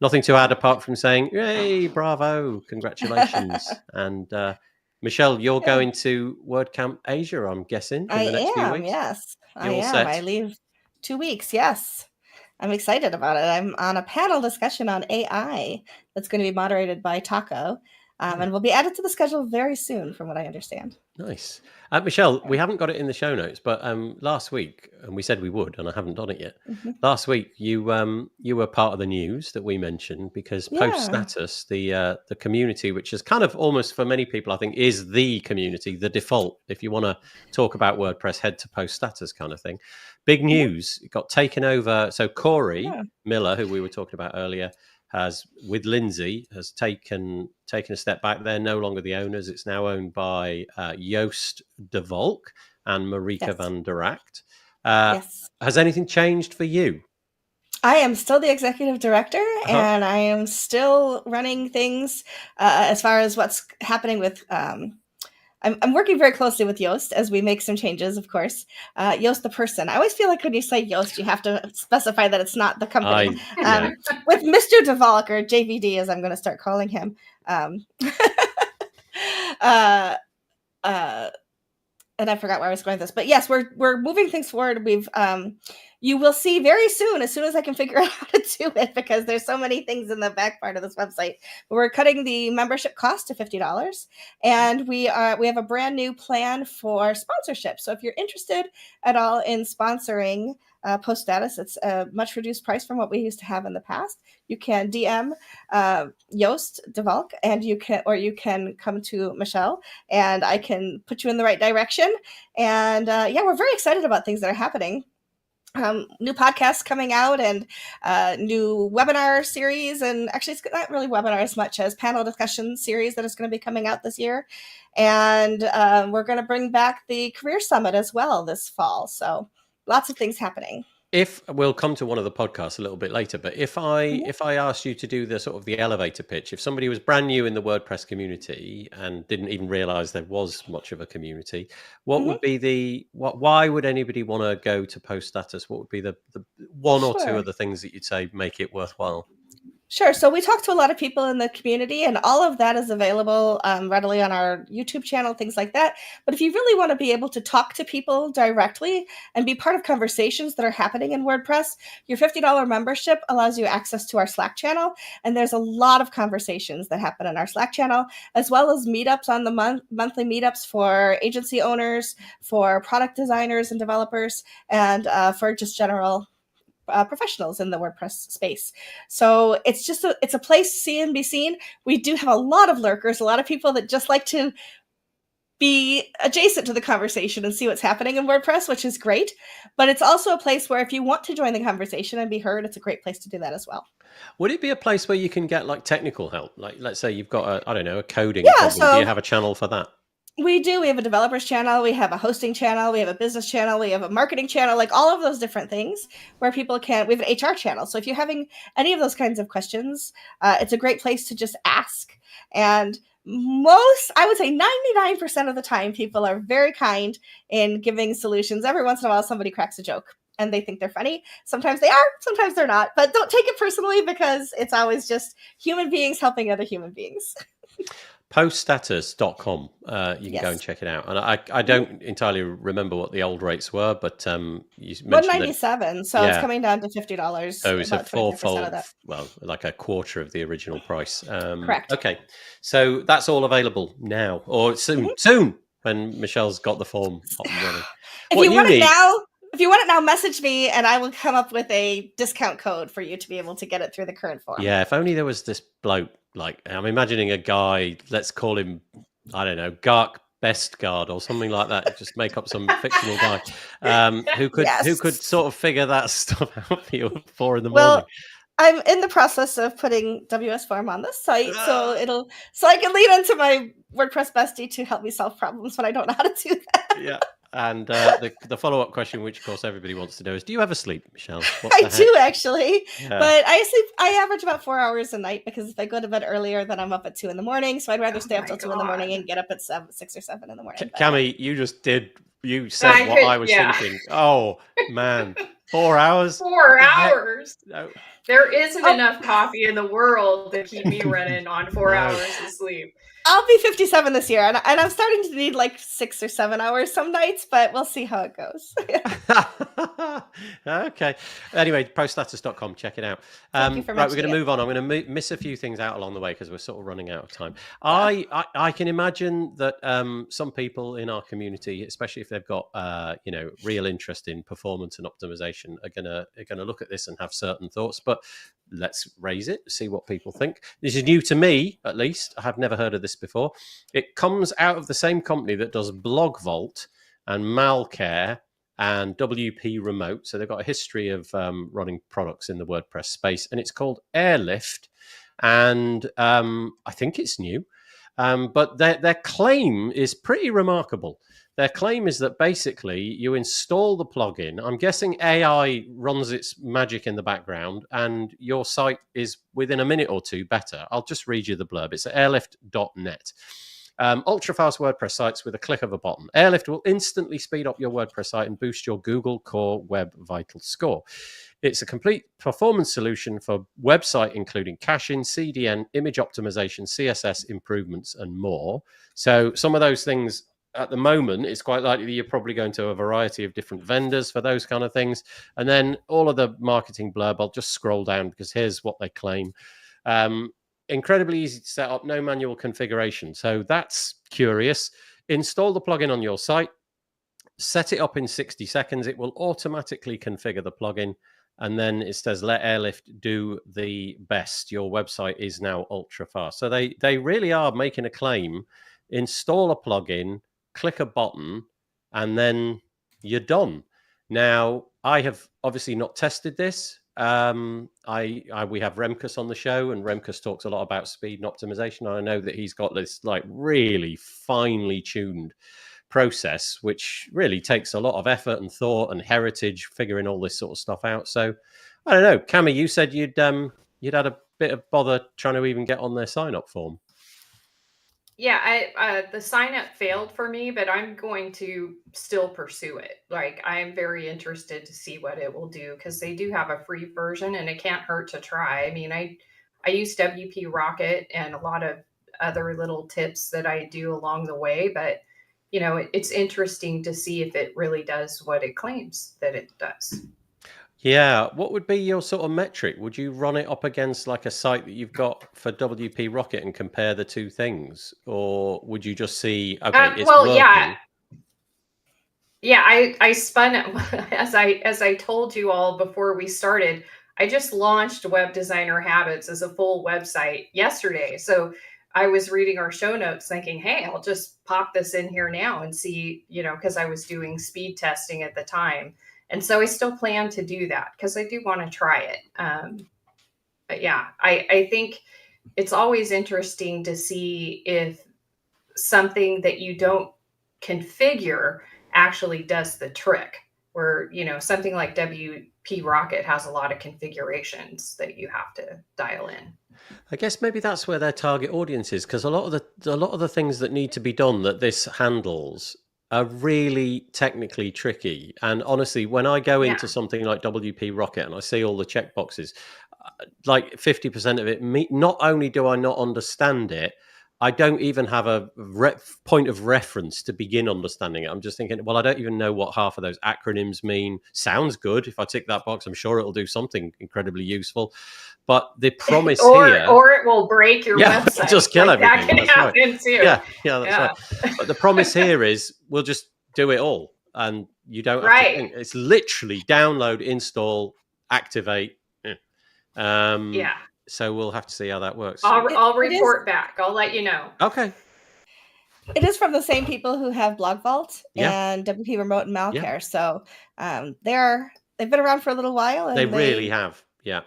nothing to add apart from saying, "Yay, bravo, congratulations!" And Michelle, you're going to WordCamp Asia, I'm guessing, in the next few weeks. Yes, You're I all am. set? I leave 2 weeks. Yes. I'm excited about it. I'm on a panel discussion on AI that's going to be moderated by Taco, and will be added to the schedule very soon, from what I understand. Nice. Michelle, we haven't got it in the show notes, but last week, and we said we would, and I haven't done it yet. Mhm. Last week, you were part of the news that we mentioned because Post Status, the community, which is kind of almost for many people, I think, is the community, the default. If you want to talk about WordPress, head to Post Status kind of thing. Big news, it got taken over. So Corey Miller, who we were talking about earlier, has, with Lindsay, has taken a step back. They're no longer the owners. It's now owned by Joost de Valk and Marika van der Act. Has anything changed for you? I am still the executive director, and I am still running things as far as what's happening with... I'm working very closely with Joost as we make some changes, of course. Joost, the person. I always feel like when you say Joost, you have to specify that it's not the company. With Mr. de Valk, or JVD, as I'm going to start calling him. And I forgot where I was going with this, but yes, we're moving things forward. You will see very soon, as soon as I can figure out how to do it, because there's so many things in the back part of this website. We're cutting the membership cost to $50, and we have a brand new plan for sponsorship. So if you're interested at all in sponsoring Post Status, it's a much reduced price from what we used to have in the past. You can DM Joost de Valk, and you can come to Michelle, and I can put you in the right direction. And we're very excited about things that are happening. New podcasts coming out, and new webinar series, and actually it's not really webinar as much as panel discussion series that is going to be coming out this year. And we're going to bring back the Career Summit as well this fall. So lots of things happening. If we'll come to one of the podcasts a little bit later, but if I asked you to do the sort of the elevator pitch, if somebody was brand new in the WordPress community and didn't even realize there was much of a community, what would be why would anybody want to go to Post Status? What would be the one or two of the things that you'd say make it worthwhile? Sure. So we talk to a lot of people in the community, and all of that is available readily on our YouTube channel, things like that. But if you really want to be able to talk to people directly and be part of conversations that are happening in WordPress, your $50 membership allows you access to our Slack channel. And there's a lot of conversations that happen in our Slack channel, as well as meetups on the monthly meetups for agency owners, for product designers and developers, and for just general professionals in the WordPress space. So it's just it's a place to see and be seen. We do have a lot of lurkers, a lot of people that just like to be adjacent to the conversation and see what's happening in WordPress, which is great. But it's also a place where if you want to join the conversation and be heard, it's a great place to do that as well. Would it be a place where you can get like technical help? Like, let's say you've got a coding problem. So, do you have a channel for that? We do. We have a developers channel. We have a hosting channel. We have a business channel. We have a marketing channel, like all of those different things where people can, we have an HR channel. So if you're having any of those kinds of questions, it's a great place to just ask. And I would say 99% of the time, people are very kind in giving solutions. Every once in a while, somebody cracks a joke and they think they're funny. Sometimes they are, sometimes they're not. But don't take it personally, because it's always just human beings helping other human beings. Poststatus.com. You can go and check it out. And I don't entirely remember what the old rates were, but you mentioned $197, so it's coming down to $50. So it's a fourfold, like a quarter of the original price. Correct. Okay, so that's all available now, or soon, when Michelle's got the form up and running. If you want it now, message me and I will come up with a discount code for you to be able to get it through the current form. Yeah, if only there was this bloke, like, I'm imagining a guy, let's call him, I don't know, Gark Bestguard or something like that. Just make up some fictional guy who could sort of figure that stuff out for you at 4 a.m. Well, I'm in the process of putting WS Form on this site, so I can lean into my WordPress bestie to help me solve problems when I don't know how to do that. Yeah. And the follow-up question, which of course everybody wants to know, is: do you ever sleep, Michelle? What I the heck? do actually, Yeah. but I average about 4 hours a night because if I go to bed earlier, then I'm up at 2 in. So I'd rather stay up till 2 in and get up at 6 or 7 in the morning. Cami, you said what I was thinking. Oh man, 4 hours. 4 hours. No. There isn't enough coffee in the world to keep me running on 4 hours of sleep. I'll be 57 this year, and I'm starting to need like 6 or 7 hours some nights, but we'll see how it goes. Okay. Anyway, prostatus.com. Check it out. Thank you for right, we're going to mentioning move on. I'm going to miss a few things out along the way because we're sort of running out of time. Yeah. I can imagine that some people in our community, especially if they've got real interest in performance and optimization, are gonna look at this and have certain thoughts. But let's raise it, see what people think. This is new to me, at least. I have never heard of this before. It comes out of the same company that does Blog Vault and Malcare and WP Remote. So they've got a history of running products in the WordPress space, and it's called Airlift. And I think it's new, but their claim is pretty remarkable. Their claim is that basically you install the plugin. I'm guessing AI runs its magic in the background, and your site is within a minute or two better. I'll just read you the blurb. It's at airlift.net. Ultra-fast WordPress sites with a click of a button. Airlift will instantly speed up your WordPress site and boost your Google Core Web Vital score. It's a complete performance solution for website, including caching, CDN, image optimization, CSS improvements, and more. So some of those things at the moment, it's quite likely that you're probably going to a variety of different vendors for those kind of things. And then all of the marketing blurb, I'll just scroll down because here's what they claim. Incredibly easy to set up, no manual configuration. So that's curious. Install the plugin on your site, set it up in 60 seconds. It will automatically configure the plugin. And then it says, let Airlift do the best. Your website is now ultra fast. So they really are making a claim. Install a plugin, click a button, and then you're done. Now, I have obviously not tested this. We have Remkus on the show, and Remkus talks a lot about speed and optimization. I know that he's got this like really finely tuned process, which really takes a lot of effort and thought and heritage, figuring all this sort of stuff out. So I don't know, Cami, you said you'd had a bit of bother trying to even get on their sign up form. Yeah, the sign up failed for me, but I'm going to still pursue it. Like, I'm very interested to see what it will do because they do have a free version and it can't hurt to try. I mean, I use WP Rocket and a lot of other little tips that I do along the way, but it's interesting to see if it really does what it claims that it does. Yeah. What would be your sort of metric? Would you run it up against like a site that you've got for WP Rocket and compare the two things? Or would you just see, okay, it's working? Yeah, I spun it as I told you all before we started. I just launched Web Designer Habits as a full website yesterday. So I was reading our show notes thinking, hey, I'll just pop this in here now and see, because I was doing speed testing at the time. And so I still plan to do that because I do want to try it. But yeah, I think it's always interesting to see if something that you don't configure actually does the trick, where, something like WP Rocket has a lot of configurations that you have to dial in. I guess maybe that's where their target audience is, because a lot of the things that need to be done that this handles are really technically tricky. And honestly, when I go into something like WP Rocket and I see all the checkboxes, like 50% of it, not only do I not understand it, I don't even have a point of reference to begin understanding it. I'm just thinking, well, I don't even know what half of those acronyms mean. Sounds good. If I tick that box, I'm sure it'll do something incredibly useful. But the promise here... Or it will break your website. Just kill everything. That can happen too. Yeah, that's right. But the promise here is we'll just do it all. And you don't have to think. It's literally download, install, activate. So we'll have to see how that works. I'll report back. I'll let you know. Okay. It is from the same people who have Blog Vault and WP Remote and Malcare. Yeah. So they've been around for a little while. And they really have. Yeah.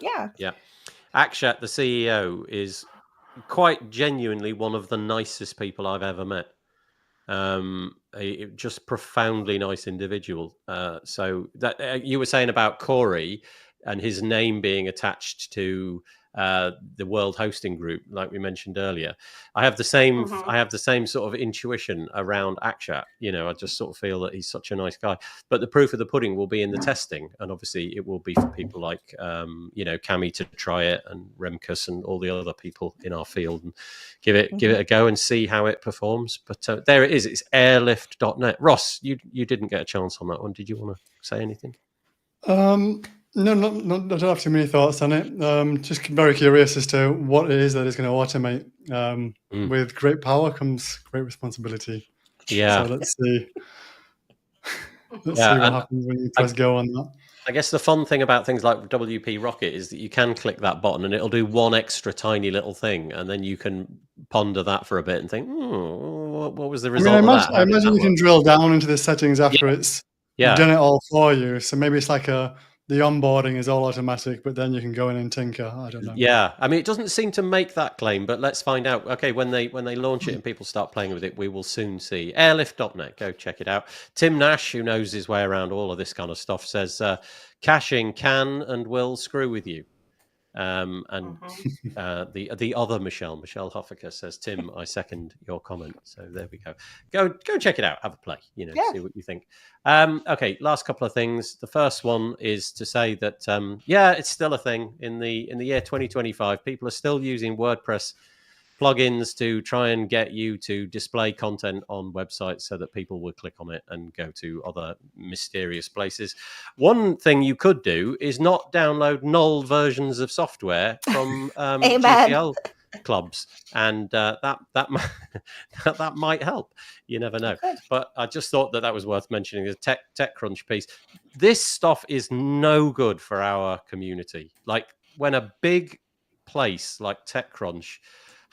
Akshat, the CEO, is quite genuinely one of the nicest people I've ever met. Just profoundly nice individual. So that you were saying about Corey and his name being attached to the World Hosting Group, like we mentioned earlier. I have the same. Mhm. I have the same sort of intuition around Akshat. I just sort of feel that he's such a nice guy. But the proof of the pudding will be in the testing, and obviously it will be for people like Cami to try it, and Remkus and all the other people in our field, and give it a go and see how it performs. But there it is. It's airlift.net. Ross, you didn't get a chance on that one. Did you want to say anything? No, I don't have too many thoughts on it. Just very curious as to what it is that is going to automate. With great power comes great responsibility. Yeah. So let's see. Let's see what happens when you press go on that. I guess the fun thing about things like WP Rocket is that you can click that button and it'll do one extra tiny little thing, and then you can ponder that for a bit and think, what was the result of that? I imagine you can drill down into the settings after it's done it all for you. So maybe it's like the onboarding is all automatic, but then you can go in and tinker. I don't know. Yeah, I mean, it doesn't seem to make that claim, but let's find out. Okay, when they launch it and people start playing with it, we will soon see. Airlift.net, go check it out. Tim Nash, who knows his way around all of this kind of stuff, says caching can and will screw with you. The other Michelle Hoffaker says, Tim, I second your comment. So there we go. Go check it out. Have a play. See what you think. Okay, last couple of things. The first one is to say that it's still a thing in the year 2025. People are still using WordPress plugins to try and get you to display content on websites so that people will click on it and go to other mysterious places. One thing you could do is not download null versions of software from GPL clubs, and that might help. You never know. But I just thought that was worth mentioning. The TechCrunch piece. This stuff is no good for our community. Like when a big place like TechCrunch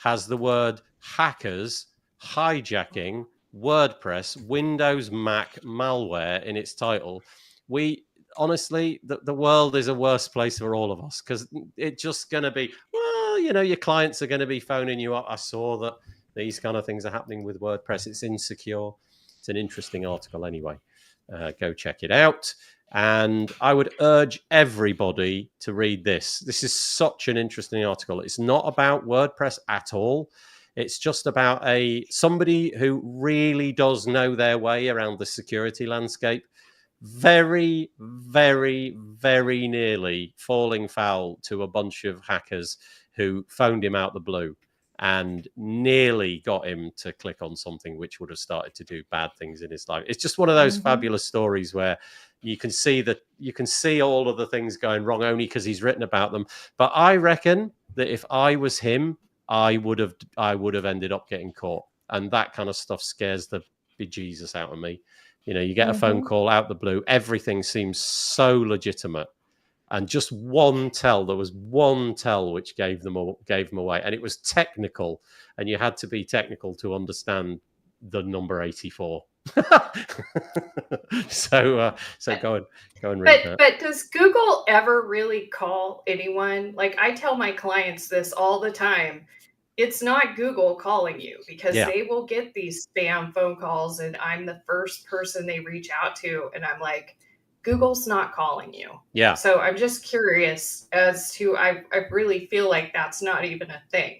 has the word hackers, hijacking, WordPress, Windows, Mac, malware in its title, honestly, the world is a worse place for all of us, because it's just going to be, your clients are going to be phoning you up. I saw that these kind of things are happening with WordPress. It's insecure. It's an interesting article anyway. Go check it out. And I would urge everybody to read this. This is such an interesting article. It's not about WordPress at all. It's just about somebody who really does know their way around the security landscape. Very, very, very nearly falling foul to a bunch of hackers who phoned him out the blue and nearly got him to click on something which would have started to do bad things in his life. It's just one of those fabulous stories where you can see all of the things going wrong only because he's written about them. But I reckon that if I was him, I would have ended up getting caught. And that kind of stuff scares the bejesus out of me. You get a phone call out the blue. Everything seems so legitimate. And just there was one tell which gave them away. And it was technical. And you had to be technical to understand the number 84. So go and read that. But does Google ever really call anyone? Like, I tell my clients this all the time. It's not Google calling you, because they will get these spam phone calls and I'm the first person they reach out to. And I'm like, Google's not calling you. Yeah. So I'm just curious as to, I really feel like that's not even a thing.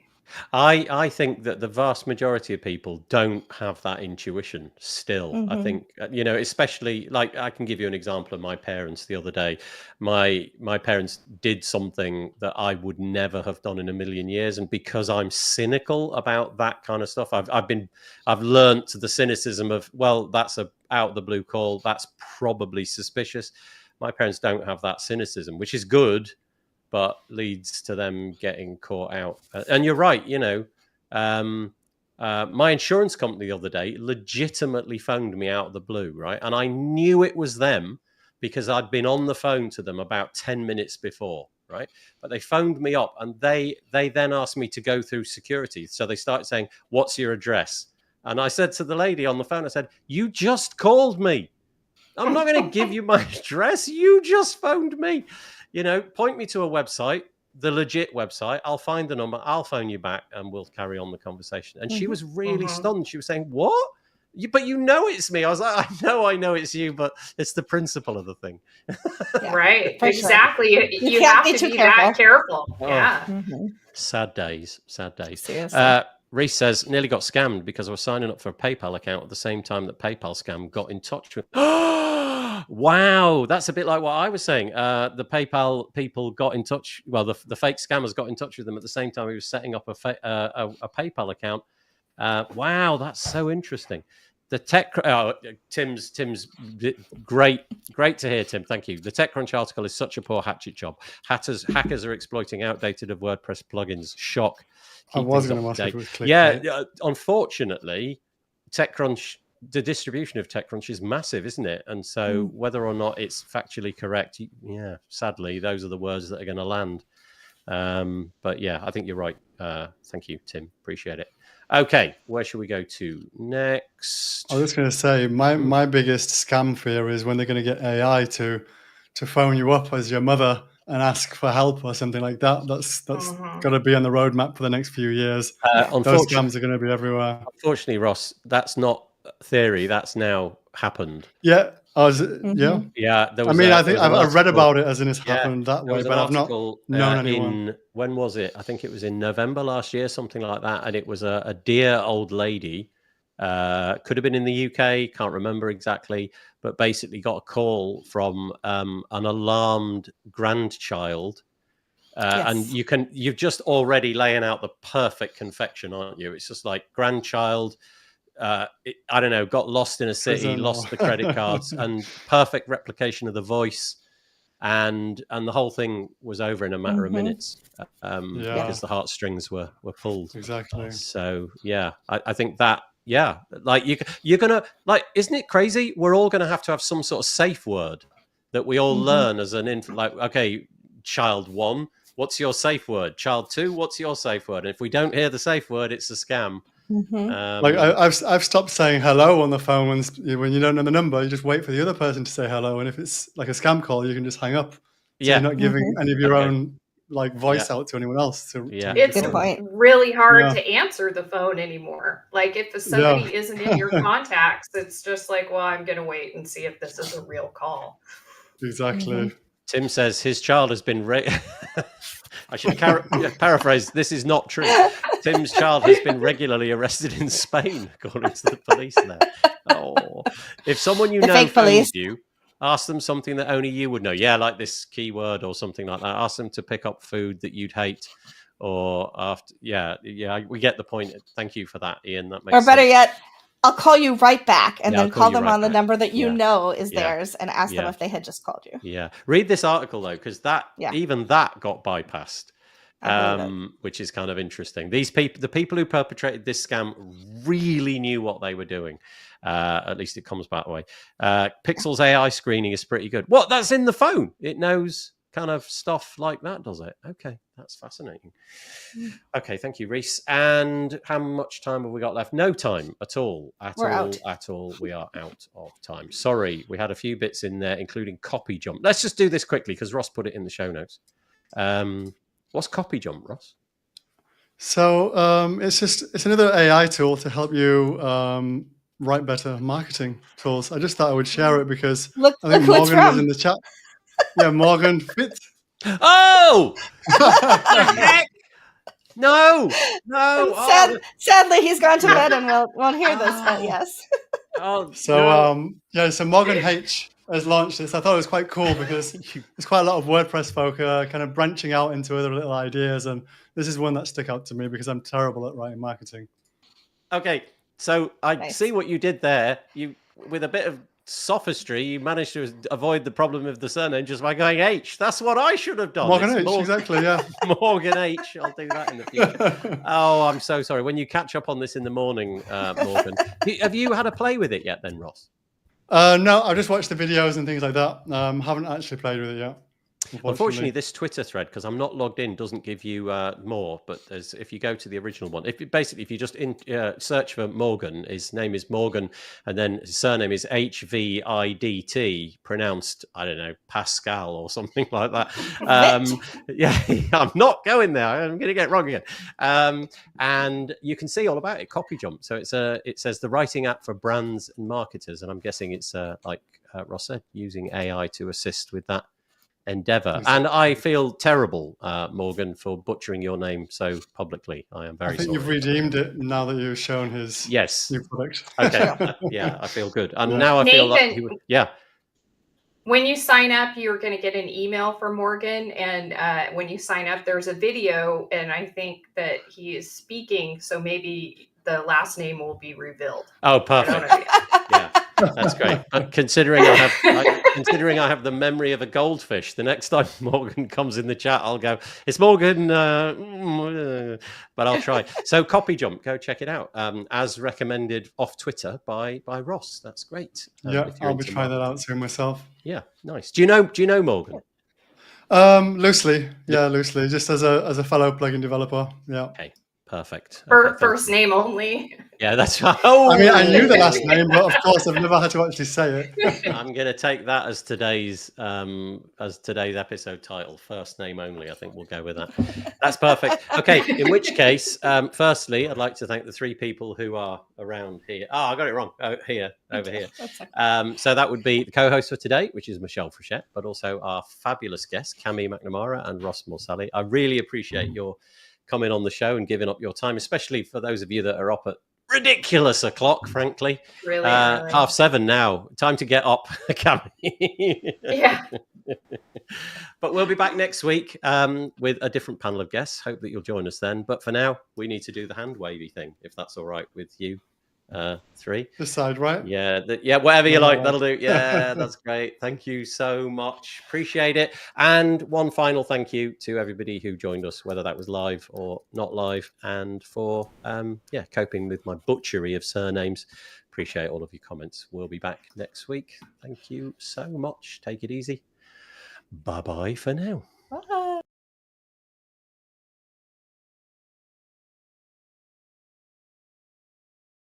I think that the vast majority of people don't have that intuition still. I think, especially, like, I can give you an example of my parents the other day. My parents did something that I would never have done in a million years. And because I'm cynical about that kind of stuff, I've learned the cynicism of, well, that's a out the blue call. That's probably suspicious. My parents don't have that cynicism, which is good, but leads to them getting caught out. And you're right, my insurance company the other day legitimately phoned me out of the blue, right? And I knew it was them because I'd been on the phone to them about 10 minutes before, right? But they phoned me up and they then asked me to go through security. So they started saying, what's your address? And I said to the lady on the phone, I said, you just called me. I'm not going to give you my address. You just phoned me. Point me to a website, the legit website. I'll find the number. I'll phone you back and we'll carry on the conversation. And she was really stunned. She was saying, what? But you know it's me. I was like, I know it's you, but it's the principle of the thing. Yeah, Right. for Exactly. sure. You can't have be to too be careful. that careful. Oh. Yeah. Sad days. Seriously. Reese says, nearly got scammed because I was signing up for a PayPal account at the same time that PayPal scam got in touch with. Wow, that's a bit like what I was saying. The PayPal people got in touch. Well, the fake scammers got in touch with them at the same time he was setting up a PayPal account. Wow, that's so interesting. The tech, Tim's great to hear, Tim. Thank you. The TechCrunch article is such a poor hatchet job. Hackers are exploiting outdated of WordPress plugins. Shock. I was going to ask if it was clickbait. Yeah, unfortunately, TechCrunch, the distribution of TechCrunch is massive, isn't it? And so whether or not it's factually correct, yeah, sadly, those are the words that are going to land. But yeah, I think you're right. Thank you, Tim. Appreciate it. Okay, where should we go to next? I was just going to say, my biggest scam fear is when they're going to get AI to phone you up as your mother and ask for help or something like that. That's got to be on the roadmap for the next few years. Those scams are going to be everywhere. Unfortunately, Ross, that's not theory. That's now happened. Yeah. Yeah. There was I think I've read about it as in it's happened that way, but I've not known anyone. When was it? I think it was in November last year, something like that. And it was a dear old lady. Could have been in the UK, can't remember exactly, but basically got a call from an alarmed grandchild. And you've just already laying out the perfect confection, aren't you? It's just like grandchild. I don't know, got lost in a city, lost the credit cards, and perfect replication of the voice, and the whole thing was over in a matter of minutes because the heartstrings were pulled. Exactly. So yeah, I think that like you're gonna like, isn't it crazy? We're all gonna have to have some sort of safe word that we all learn as an infant. Like, okay, child 1, what's your safe word? Child 2, what's your safe word? And if we don't hear the safe word, it's a scam. Like I've stopped saying hello on the phone when you don't know the number. You just wait for the other person to say hello, and if it's like a scam call, you can just hang up. So you're not giving any of your own like voice out to anyone else. It's really hard to answer the phone anymore. Like if somebody isn't in your contacts, it's just like, well, I'm going to wait and see if this is a real call. Exactly. Tim says his child has been I should paraphrase. This is not true. Tim's child has been regularly arrested in Spain, according to the police there. Oh, if someone you know phones you, ask them something that only you would know. Yeah, like this keyword or something like that. Ask them to pick up food that you'd hate, or after. Yeah, we get the point. Thank you for that, Ian. That makes sense. Or better yet, I'll call you right back, and then call them on the number that you know is theirs, and ask them if they had just called you. Yeah, read this article though, because even that got bypassed, which is kind of interesting. These people, the people who perpetrated this scam, really knew what they were doing. At least it comes back that way. Pixel's AI screening is pretty good. What? That's in the phone. It knows kind of stuff like that, does it? Okay, that's fascinating. Okay, thank you, Reese. And how much time have we got left? No time at all. We are out of time. Sorry, we had a few bits in there, including copy jump. Let's just do this quickly because Ross put it in the show notes. What's copy jump, Ross? So it's another AI tool to help you write better marketing tools. I just thought I would share it because I think Morgan was in the chat. Yeah, Morgan Fitz. Oh! Heck? No. Sadly, he's gone to bed and won't hear this, but yes. So Morgan H has launched this. I thought it was quite cool because there's quite a lot of WordPress folk kind of branching out into other little ideas, and this is one that stuck out to me because I'm terrible at writing marketing. Okay, so I see what you did there. You, with a bit of sophistry, you managed to avoid the problem of the surname just by going H. That's what I should have done. Morgan H, exactly, yeah. Morgan H. I'll do that in the future. Oh, I'm so sorry. When you catch up on this in the morning, Morgan, have you had a play with it yet then, Ross? No, I've just watched the videos and things like that. Haven't actually played with it yet. Unfortunately, this Twitter thread, because I'm not logged in, doesn't give you more. But if you go to the original one, if you just search for Morgan, his name is Morgan, and then his surname is Hvidt, pronounced, I don't know, Pascal or something like that. Yeah, I'm not going there. I'm going to get it wrong again. And you can see all about it. Copy Jump. So it says the writing app for brands and marketers, and I'm guessing it's like Ross said, using AI to assist with that endeavor. Exactly. And I feel terrible, Morgan, for butchering your name so publicly. I am very sorry. I think you've redeemed it now that you've shown his new product. Okay. Yeah, I feel good. And now I feel like when you sign up, you're going to get an email from Morgan. And when you sign up, there's a video. And I think that he is speaking. So maybe the last name will be revealed. Oh, perfect. Yeah, that's great. But considering I have the memory of a goldfish, the next time Morgan comes in the chat, I'll go, it's Morgan, but I'll try. So Copy Jump, go check it out. As recommended off Twitter by Ross. That's great. Yeah, I'll be trying that out soon myself. Yeah, nice. Do you know Morgan? Loosely, just as a fellow plugin developer. Yeah. Okay. Perfect. First name only. Yeah, that's right. Oh, I mean, I knew the last name, but of course, I've never had to actually say it. I'm going to take that as today's episode title. First name only. I think we'll go with that. That's perfect. Okay. In which case, firstly, I'd like to thank the three people who are around here. Oh, I got it wrong. Over here. So that would be the co-host for today, which is Michelle Frechette, but also our fabulous guests, Cami MacNamara and Ross Morsali. I really appreciate your coming on the show and giving up your time, especially for those of you that are up at ridiculous o'clock, frankly. Really? 7:30 now. Time to get up, Cami. Yeah. But we'll be back next week with a different panel of guests. Hope that you'll join us then. But for now, we need to do the hand wavy thing, if that's all right with you. Three. This side, right? Yeah, whatever you like, that'll do. Yeah, that's great. Thank you so much. Appreciate it. And one final thank you to everybody who joined us, whether that was live or not live, and for coping with my butchery of surnames. Appreciate all of your comments. We'll be back next week. Thank you so much. Take it easy. Bye-bye for now. Bye.